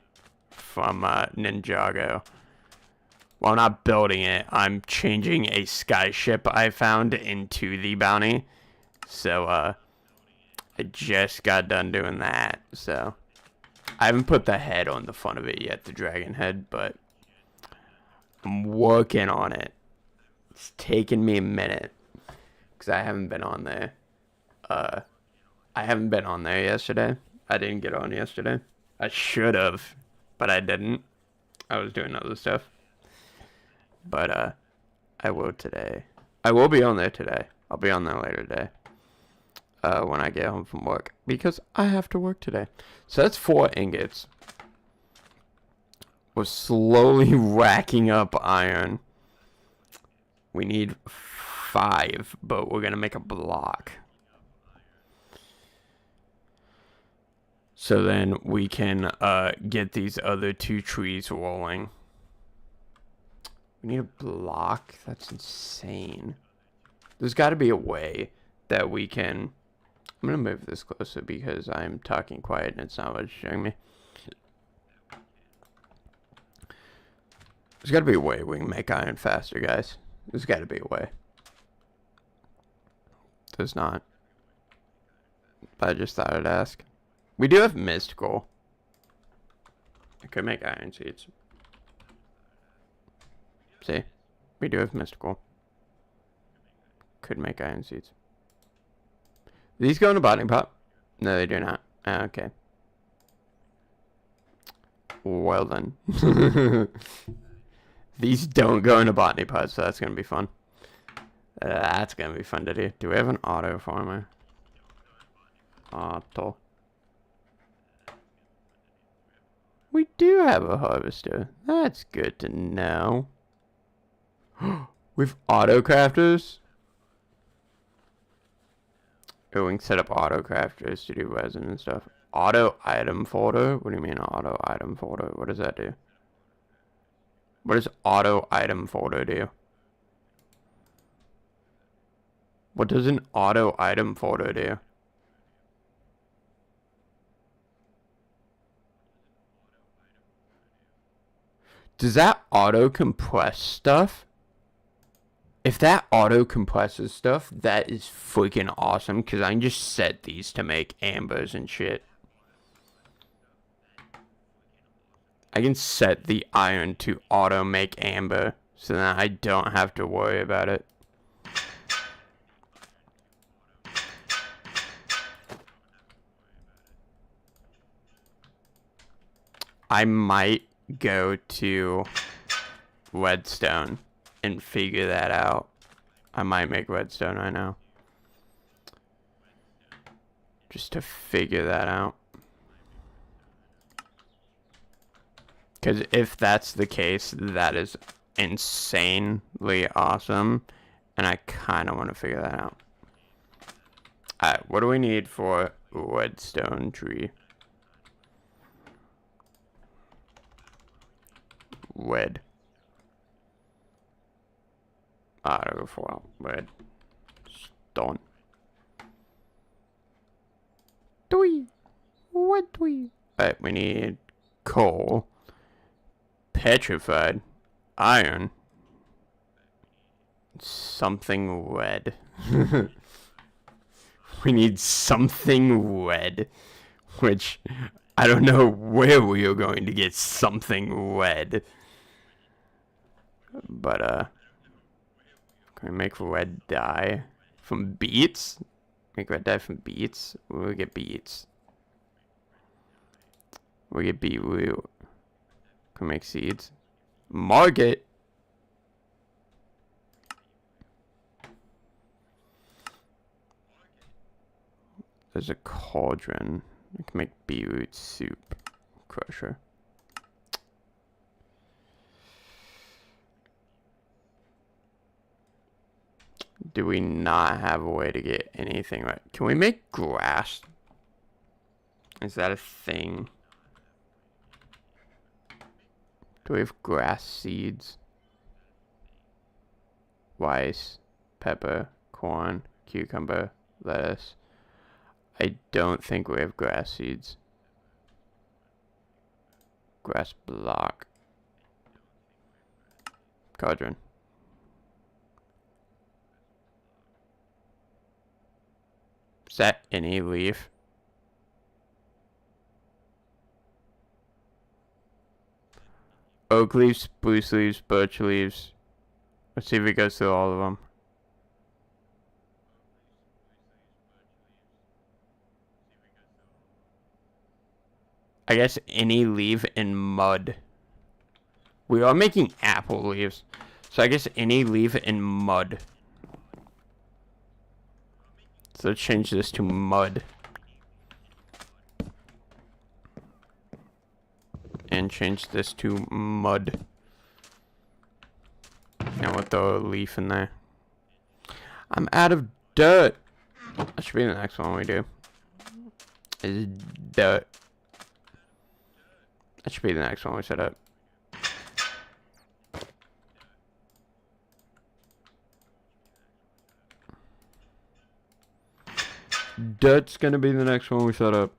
from Ninjago. Well, not building it, I'm changing a skyship I found into the bounty. So I just got done doing that, so I haven't put the head on the front of it yet, the dragon head, but I'm working on it. It's taking me a minute, because I haven't been on there. I haven't been on there yesterday. I didn't get on yesterday. I should have, but I didn't. I was doing other stuff. But I will today. I will be on there today. I'll be on there later today. When I get home from work, because I have to work today. So that's 4 ingots. We're slowly racking up iron. We need 5, but we're gonna make a block. So then we can get these other 2 trees rolling. We need a block? That's insane. There's got to be a way that we can... I'm going to move this closer because I'm talking quiet and it's not registering me. There's got to be a way we can make iron faster, guys. There's got to be a way. There's not. But I just thought I'd ask. We do have mystical. I could make iron seeds. See? We do have mystical. Could make iron seeds. These go in a botany pot? No, they do not. Okay. Well then. These don't go in a botany pot, so that's going to be fun. That's going to be fun to do. Do we have an auto farmer? Auto. We do have a harvester. That's good to know. We've auto crafters. Oh, we can set up auto crafters to do resin and stuff. Auto item folder? What do you mean auto item folder? What does that do? What does auto item folder do? What does an auto item folder do? Does that auto compress stuff? If that auto compresses stuff, that is freaking awesome, because I can just set these to make ambers and shit. I can set the iron to auto make amber, so that I don't have to worry about it. I might go to redstone and figure that out. I might make redstone right now. Just to figure that out. Because if that's the case, that is insanely awesome. And I kind of want to figure that out. Alright, what do we need for redstone tree? Red. Auto for red. Stone. Three. What three? Alright, we need coal. Petrified. Iron. something red. We need something red. Which, I don't know where we are going to get something red. But, can we make red dye from beets? Make red dye from beets? We'll get beets. We'll get beetroot. Can we make seeds? Market? There's a cauldron. We can make beetroot soup. Crusher. Do we not have a way to get anything right? Can we make grass? Is that a thing? Do we have grass seeds? Rice, pepper, corn, cucumber, lettuce. I don't think we have grass seeds. Grass block. Cauldron. Is that any leaf? Oak leaves, spruce leaves, birch leaves. Let's see if it goes through all of them. I guess any leaf in mud. We are making apple leaves. So I guess any leaf in mud. So let's change this to mud. And change this to mud. And we'll throw a leaf in there. I'm out of dirt. That should be the next one we do. Is dirt. That should be the next one we set up. Dirt's gonna be the next one we set up.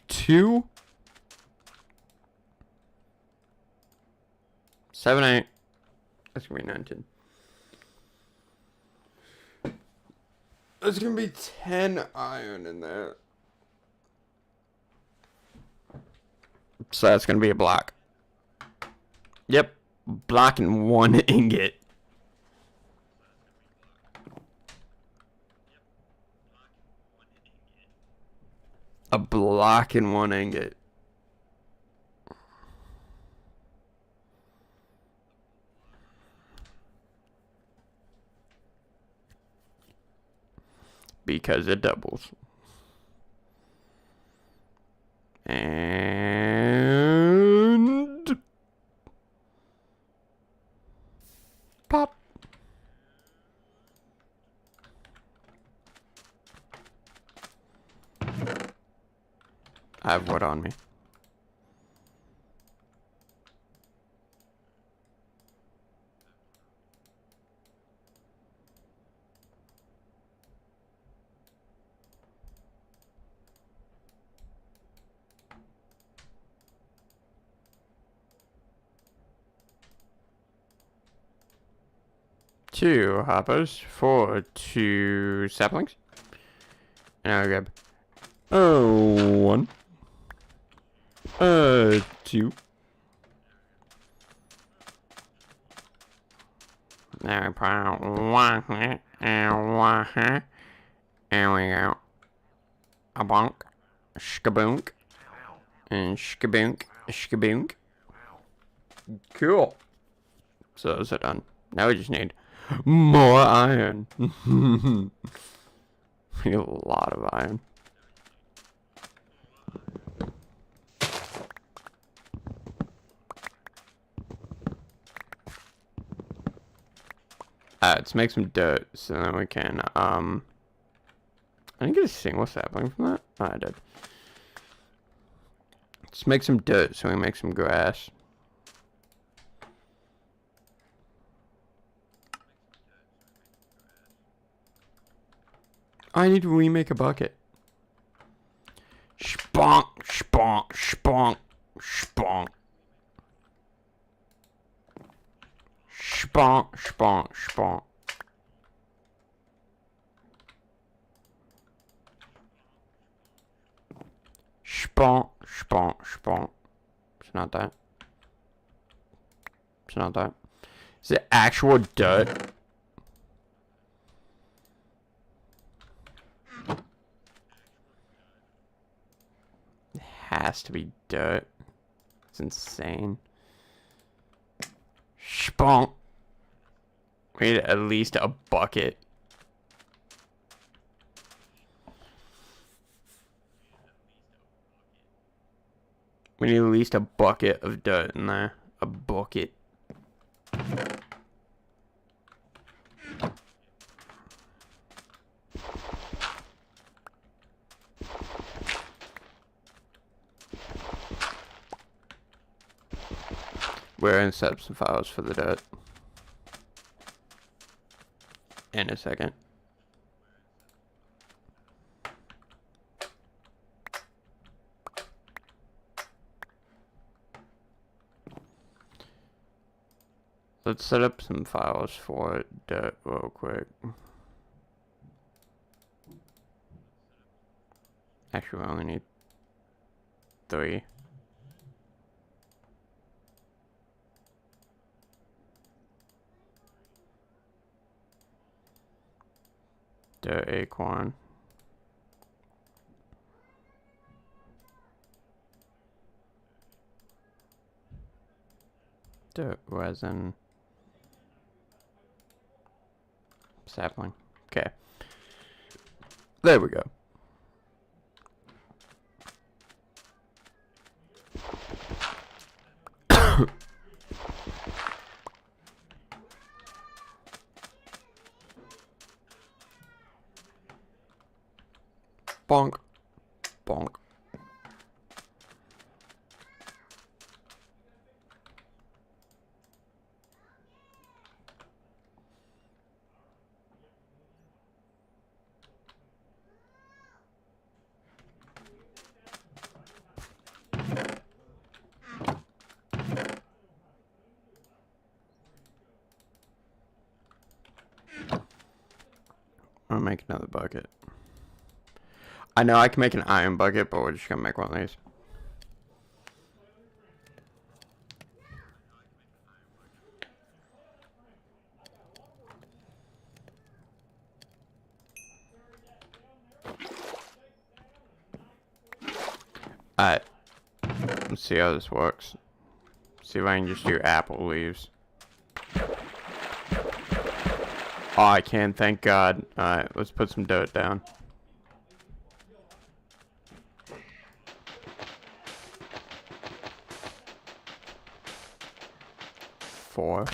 Two. 7, 8. That's gonna be 19. There's gonna be 10 iron in there. So that's gonna be a block. Yep. Block and 1 ingot. A block and 1 ingot. Because it doubles. And pop. I have wood on me. Two hoppers for 2 saplings. And I'll grab 1, 2. There we put out 1 and 1 here. And we go a bonk, shkaboonk, and shkaboonk, shkaboonk. Cool. So those are done. Now we just need more iron. We need a lot of iron. Let's make some dirt so then we can, I didn't get a single sapling from that? Oh, I did. Let's make some dirt so we make some grass. I need to remake a bucket. Sponk, sponk, sponk. Spon, spon, spon. Spon, spon, spon. It's not that. It's not that. Is it actual dirt? It has to be dirt. It's insane. Spon. We need at least a bucket. We need at least a bucket of dirt in there. A bucket. We're gonna set up some files for the dirt. In a second. Let's set up some files for dirt real quick. Actually, we only need 3. Dirt acorn. Dirt resin. Sapling. Okay. There we go. Bonk. Bonk. I'll make another bucket. I know I can make an iron bucket, but we're just gonna make one of these. Alright. Let's see how this works. See if I can just do apple leaves. Oh, I can, thank God. Alright, let's put some dirt down. Four.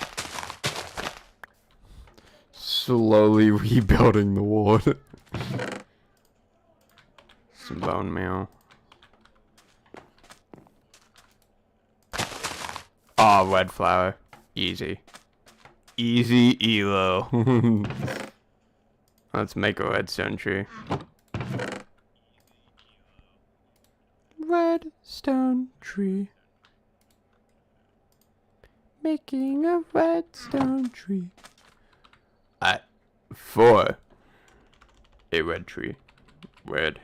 Slowly rebuilding the wall. Some bone meal. Oh, red flour. Easy. Easy elo. Let's make a redstone tree. Redstone tree. Making a redstone tree. 4. A red tree. Red.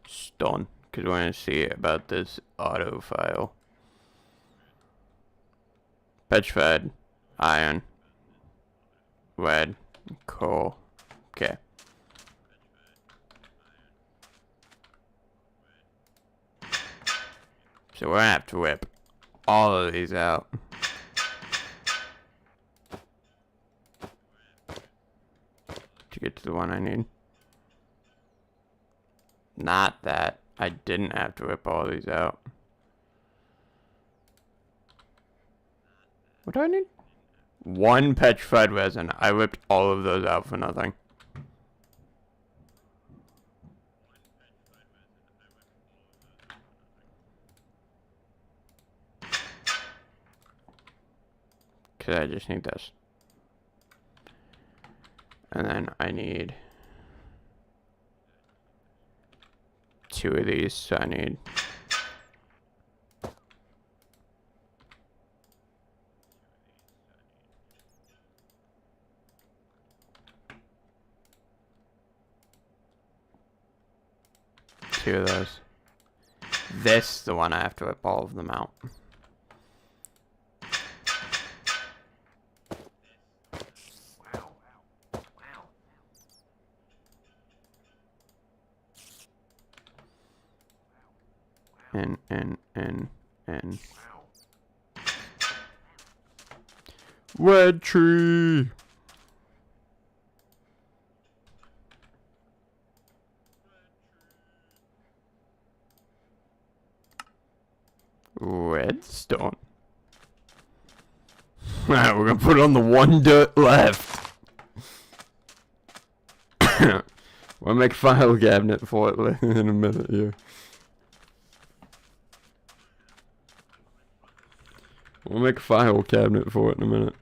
Stone. Because we're going to see about this auto file. Petrified. Iron. Red. Coal. Okay. So we're going to have to rip all of these out. To get to the one I need. Not that. I didn't have to rip all these out. What do I need? 1 petrified resin. I ripped all of those out for nothing. Because I just need this. And then I need 2 of these, so I need 2 of those. This, the one I have to whip all of them out. And. Red tree! Redstone. Alright, we're gonna put on the 1 dirt left. We'll make a file cabinet for it in a minute here. We'll make a file cabinet for it in a minute.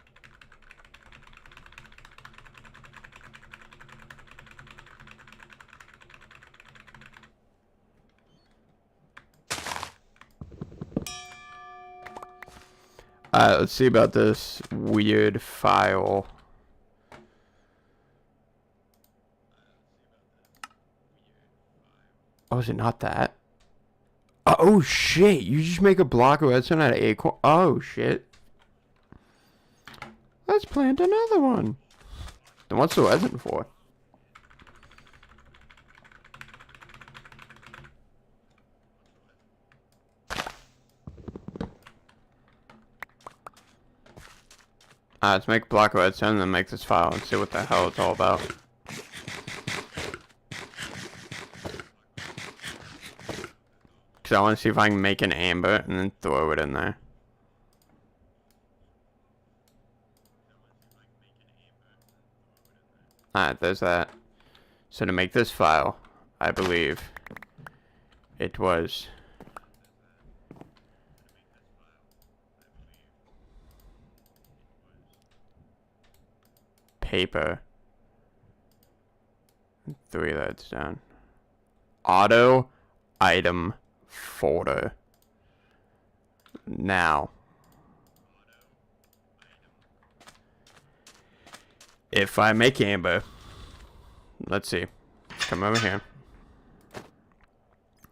Alright, let's see about this weird file. Oh, is it not that? Oh shit, you just make a block of redstone out of acorn. Oh shit. Let's plant another one. Then what's the resin for? Let's make a block of redstone and then make this file and see what the hell it's all about. Because I want to see if I can make an amber and then throw it in there. Alright, there's that. So to make this file, I believe it was paper. 3 redstone. Auto item folder. Now, if I make amber, let's see. Let's come over here.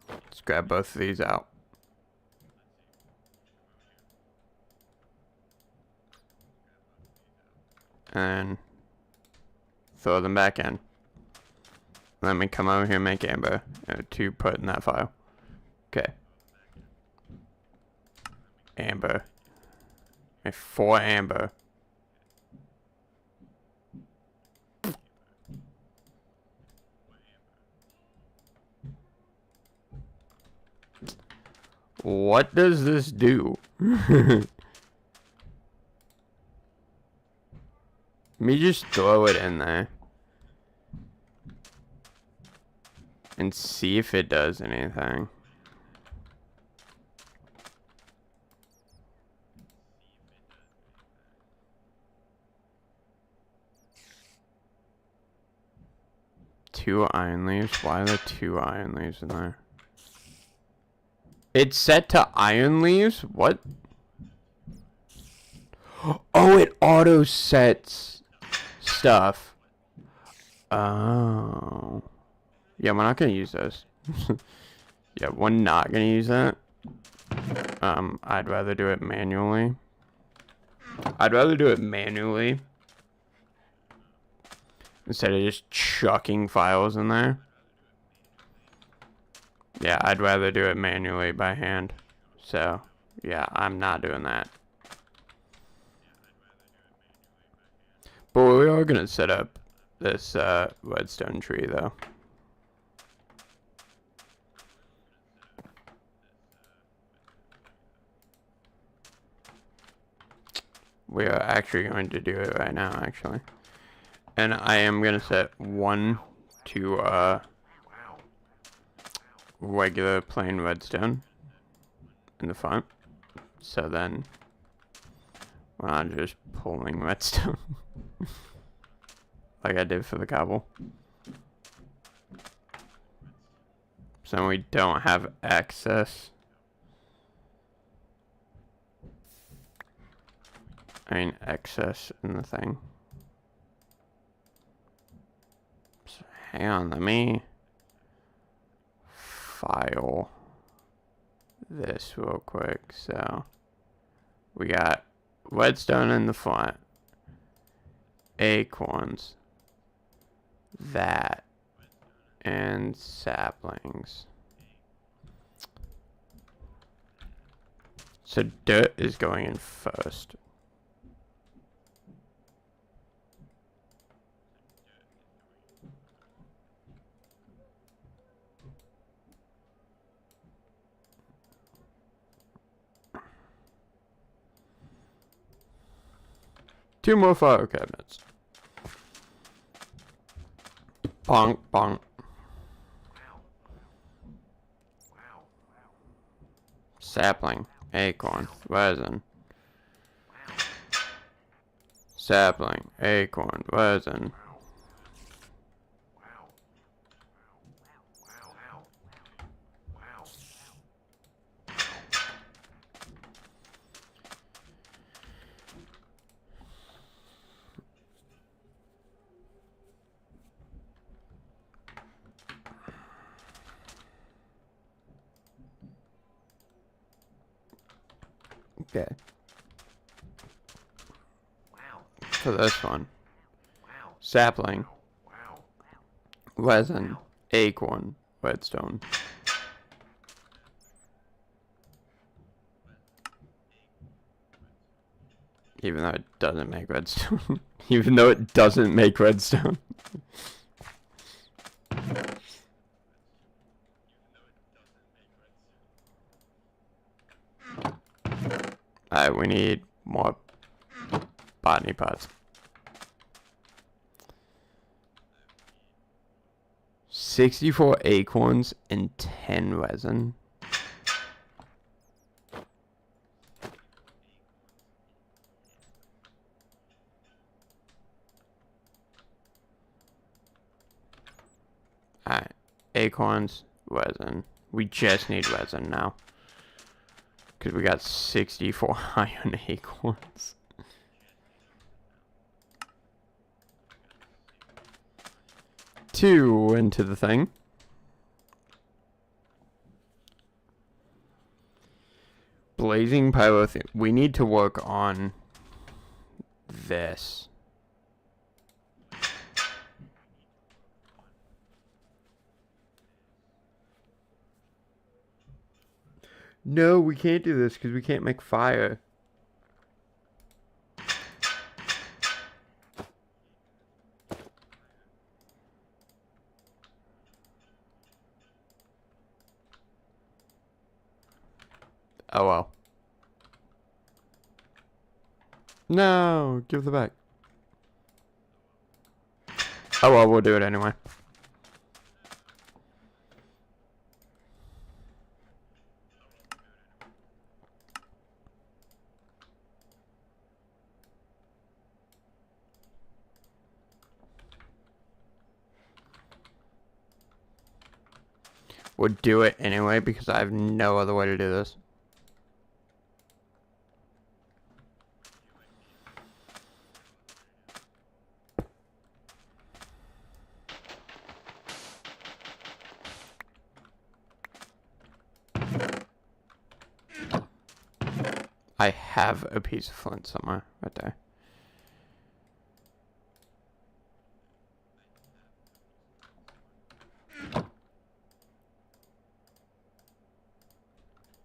Let's grab both of these out. And throw them back in. Let me come over here and make amber to put in that file. Okay. Amber. Make 4 amber. What does this do? Let me just throw it in there. And see if it does anything. Two iron leaves? Why are there 2 iron leaves in there? It's set to iron leaves? What? Oh, it auto sets stuff. Oh. Yeah, we're not gonna use those. Yeah, we're not gonna use that. I'd rather do it manually. Instead of just chucking files in there. Yeah, I'd rather do it manually by hand. So, yeah, I'm not doing that. But we are gonna set up this redstone tree though. We are actually going to do it right now, actually. And I am going to set 1 to regular plain redstone in the front. So then we're not just pulling redstone like I did for the cobble. So we don't have access. Excess in the thing. So hang on, let me file this real quick. So we got redstone in the front, acorns, that, and saplings. So dirt is going in first. Two more file cabinets. Bonk, bonk. Sapling, acorn, resin. Sapling, acorn, resin. Okay. For this one. Sapling. Resin. Acorn. Redstone. Even though it doesn't make redstone. Even though it doesn't make redstone. Alright, we need more botany pots. 64 acorns and 10 resin. Alright, acorns, resin. We just need resin now. Because we got 64 iron acorns. Two into the thing. Blazing pyrothium. We need to work on this. No, we can't do this because we can't make fire. Oh well. No, give the back. Oh well, we'll do it anyway. We'll do it anyway because I have no other way to do this. I have a piece of flint somewhere right there.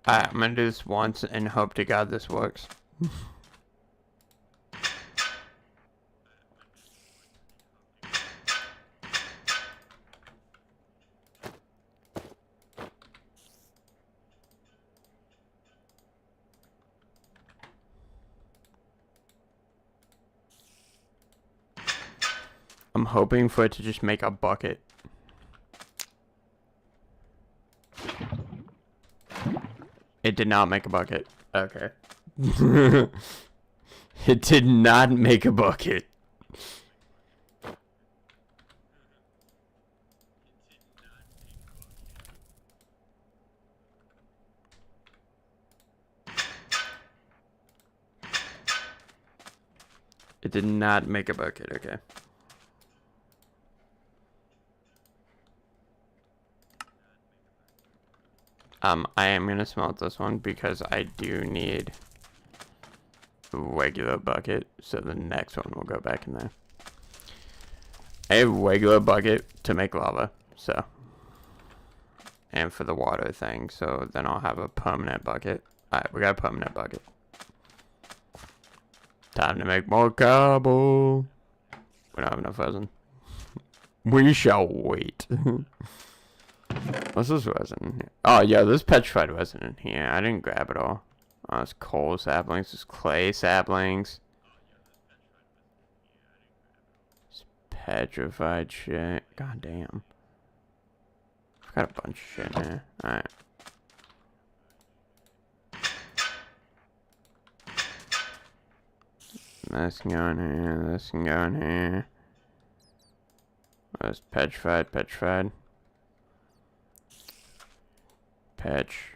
Alright, I'm gonna do this once and hope to God this works. I'm hoping for it to just make a bucket. It did not make a bucket. Okay. It did not make a bucket. It did not make a bucket, okay. I am gonna smelt this one because I do need a regular bucket, so the next one will go back in there. A regular bucket to make lava, so. And for the water thing, so then I'll have a permanent bucket. Alright, we got a permanent bucket. Time to make more cobble. We don't have enough resin. We shall wait. What's this resin? Oh, yeah, there's petrified resin in here. I didn't grab it all. Oh, there's coal saplings. There's clay saplings. There's petrified shit. God damn. I've got a bunch of shit in here. Alright. This can go in here. This can go in here. There's petrified. Patch.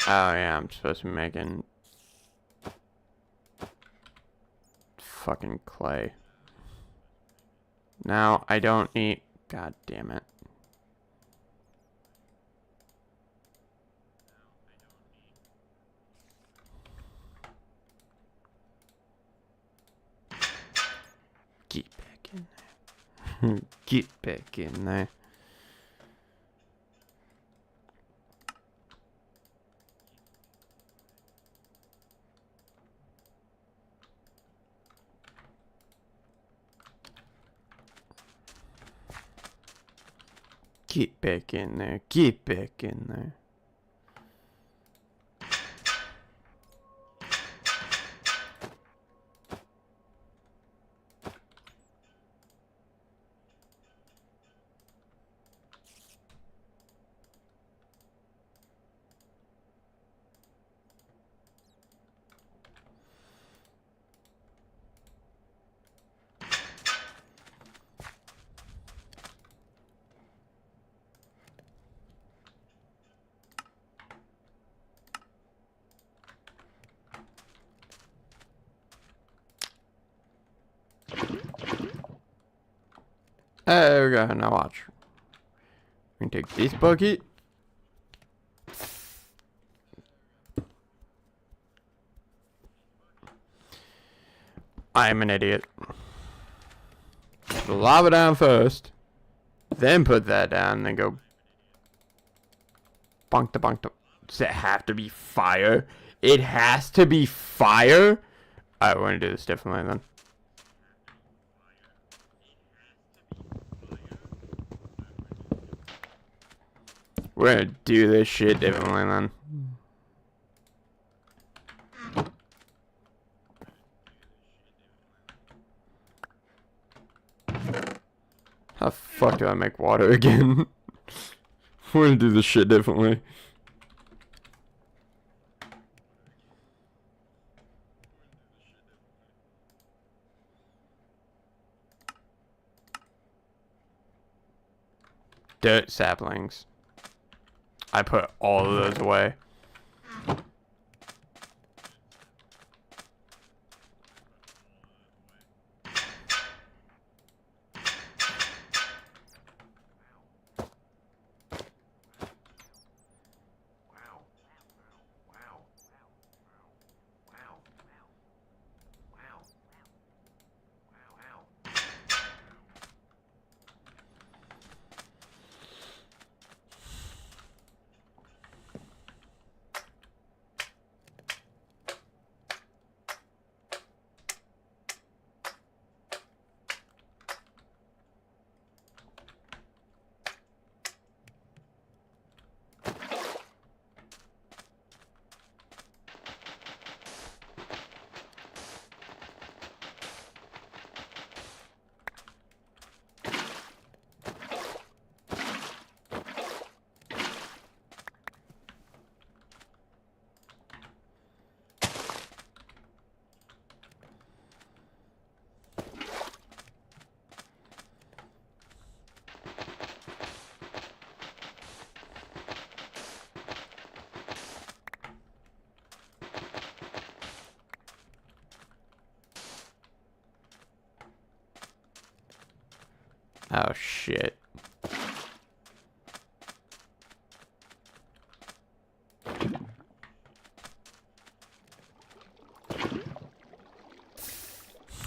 Oh yeah, I'm supposed to be making fucking clay. Now I don't need. God damn it. Get back in there. Get back in there. Get back in there. Get back in there. There we go, now watch. We can take this bucket. I am an idiot. Put the lava down first. Then put that down, then go bonk to bonk to. Does it have to be fire? It has to be fire? Alright, we're gonna do this differently then. We're gonna do this shit differently then. How the fuck do I make water again? We're gonna do this shit differently. Dirt saplings. I put all of those away. Oh, shit.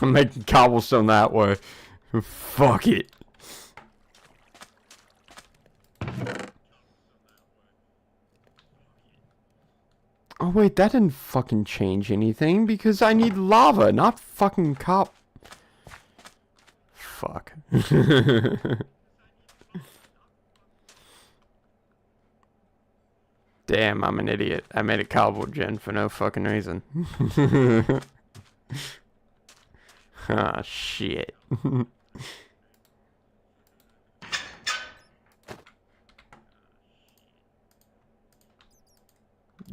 I'm making cobblestone that way. Fuck it. Oh wait, that didn't fucking change anything because I need lava, not fucking cop. Fuck. Damn, I'm an idiot. I made a cobble gen for no fucking reason. Ah, shit.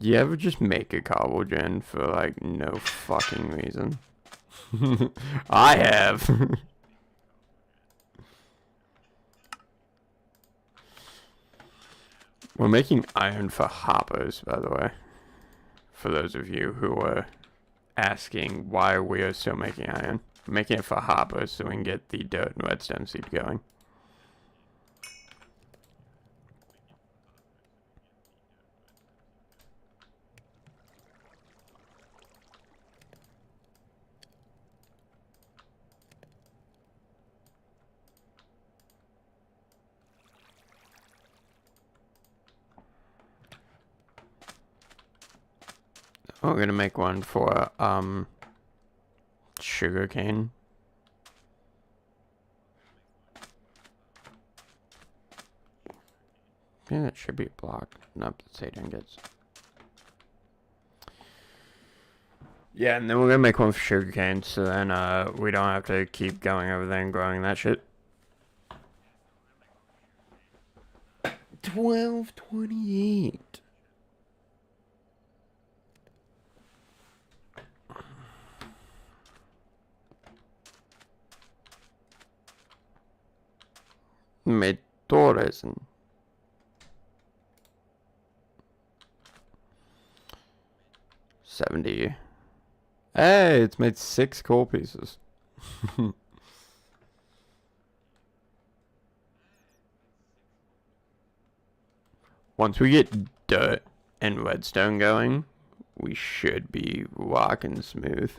You ever just make a cobble gen for like no fucking reason? I have. We're making iron for hoppers, by the way. For those of you who are asking why we are still making iron. We're making it for hoppers so we can get the dirt and redstone seed going. We're gonna make one for, sugarcane. Yeah, that should be a block. Nope, that's 8 ingots. Yeah, and then we're gonna make one for sugarcane, so then, we don't have to keep going over there and growing that shit. 12:28. Me torresen. $70. Hey, it's made 6 coal pieces. Once we get dirt and redstone going, we should be rocking smooth.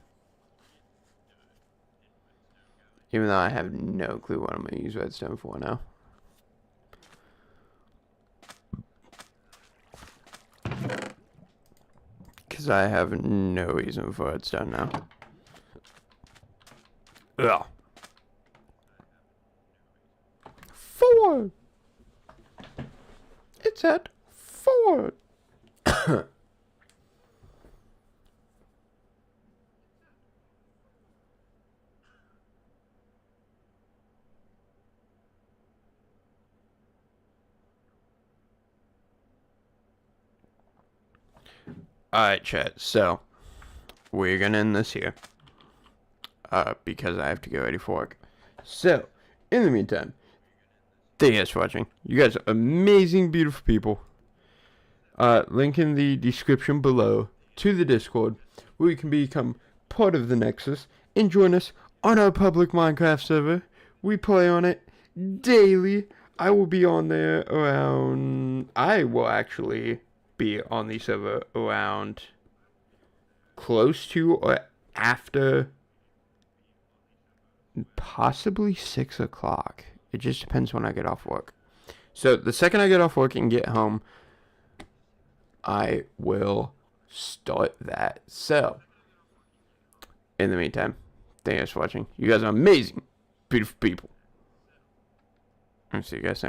Even though I have no clue what I'm going to use redstone for now. Because I have no reason for redstone now. Ugh. 4! It's at 4! Alright, chat, so we're gonna end this here. Because I have to get ready for work. So, in the meantime, thank you guys for watching. You guys are amazing, beautiful people. Link in the description below to the Discord, where you can become part of the Nexus and join us on our public Minecraft server. We play on it daily. I will be on there around... I will actually be on the server around close to or after possibly 6 o'clock. It just depends when I get off work. So the second I get off work and get home, I will start that. So, in the meantime, thank you guys for watching. You guys are amazing, beautiful people. I'll see you guys next time.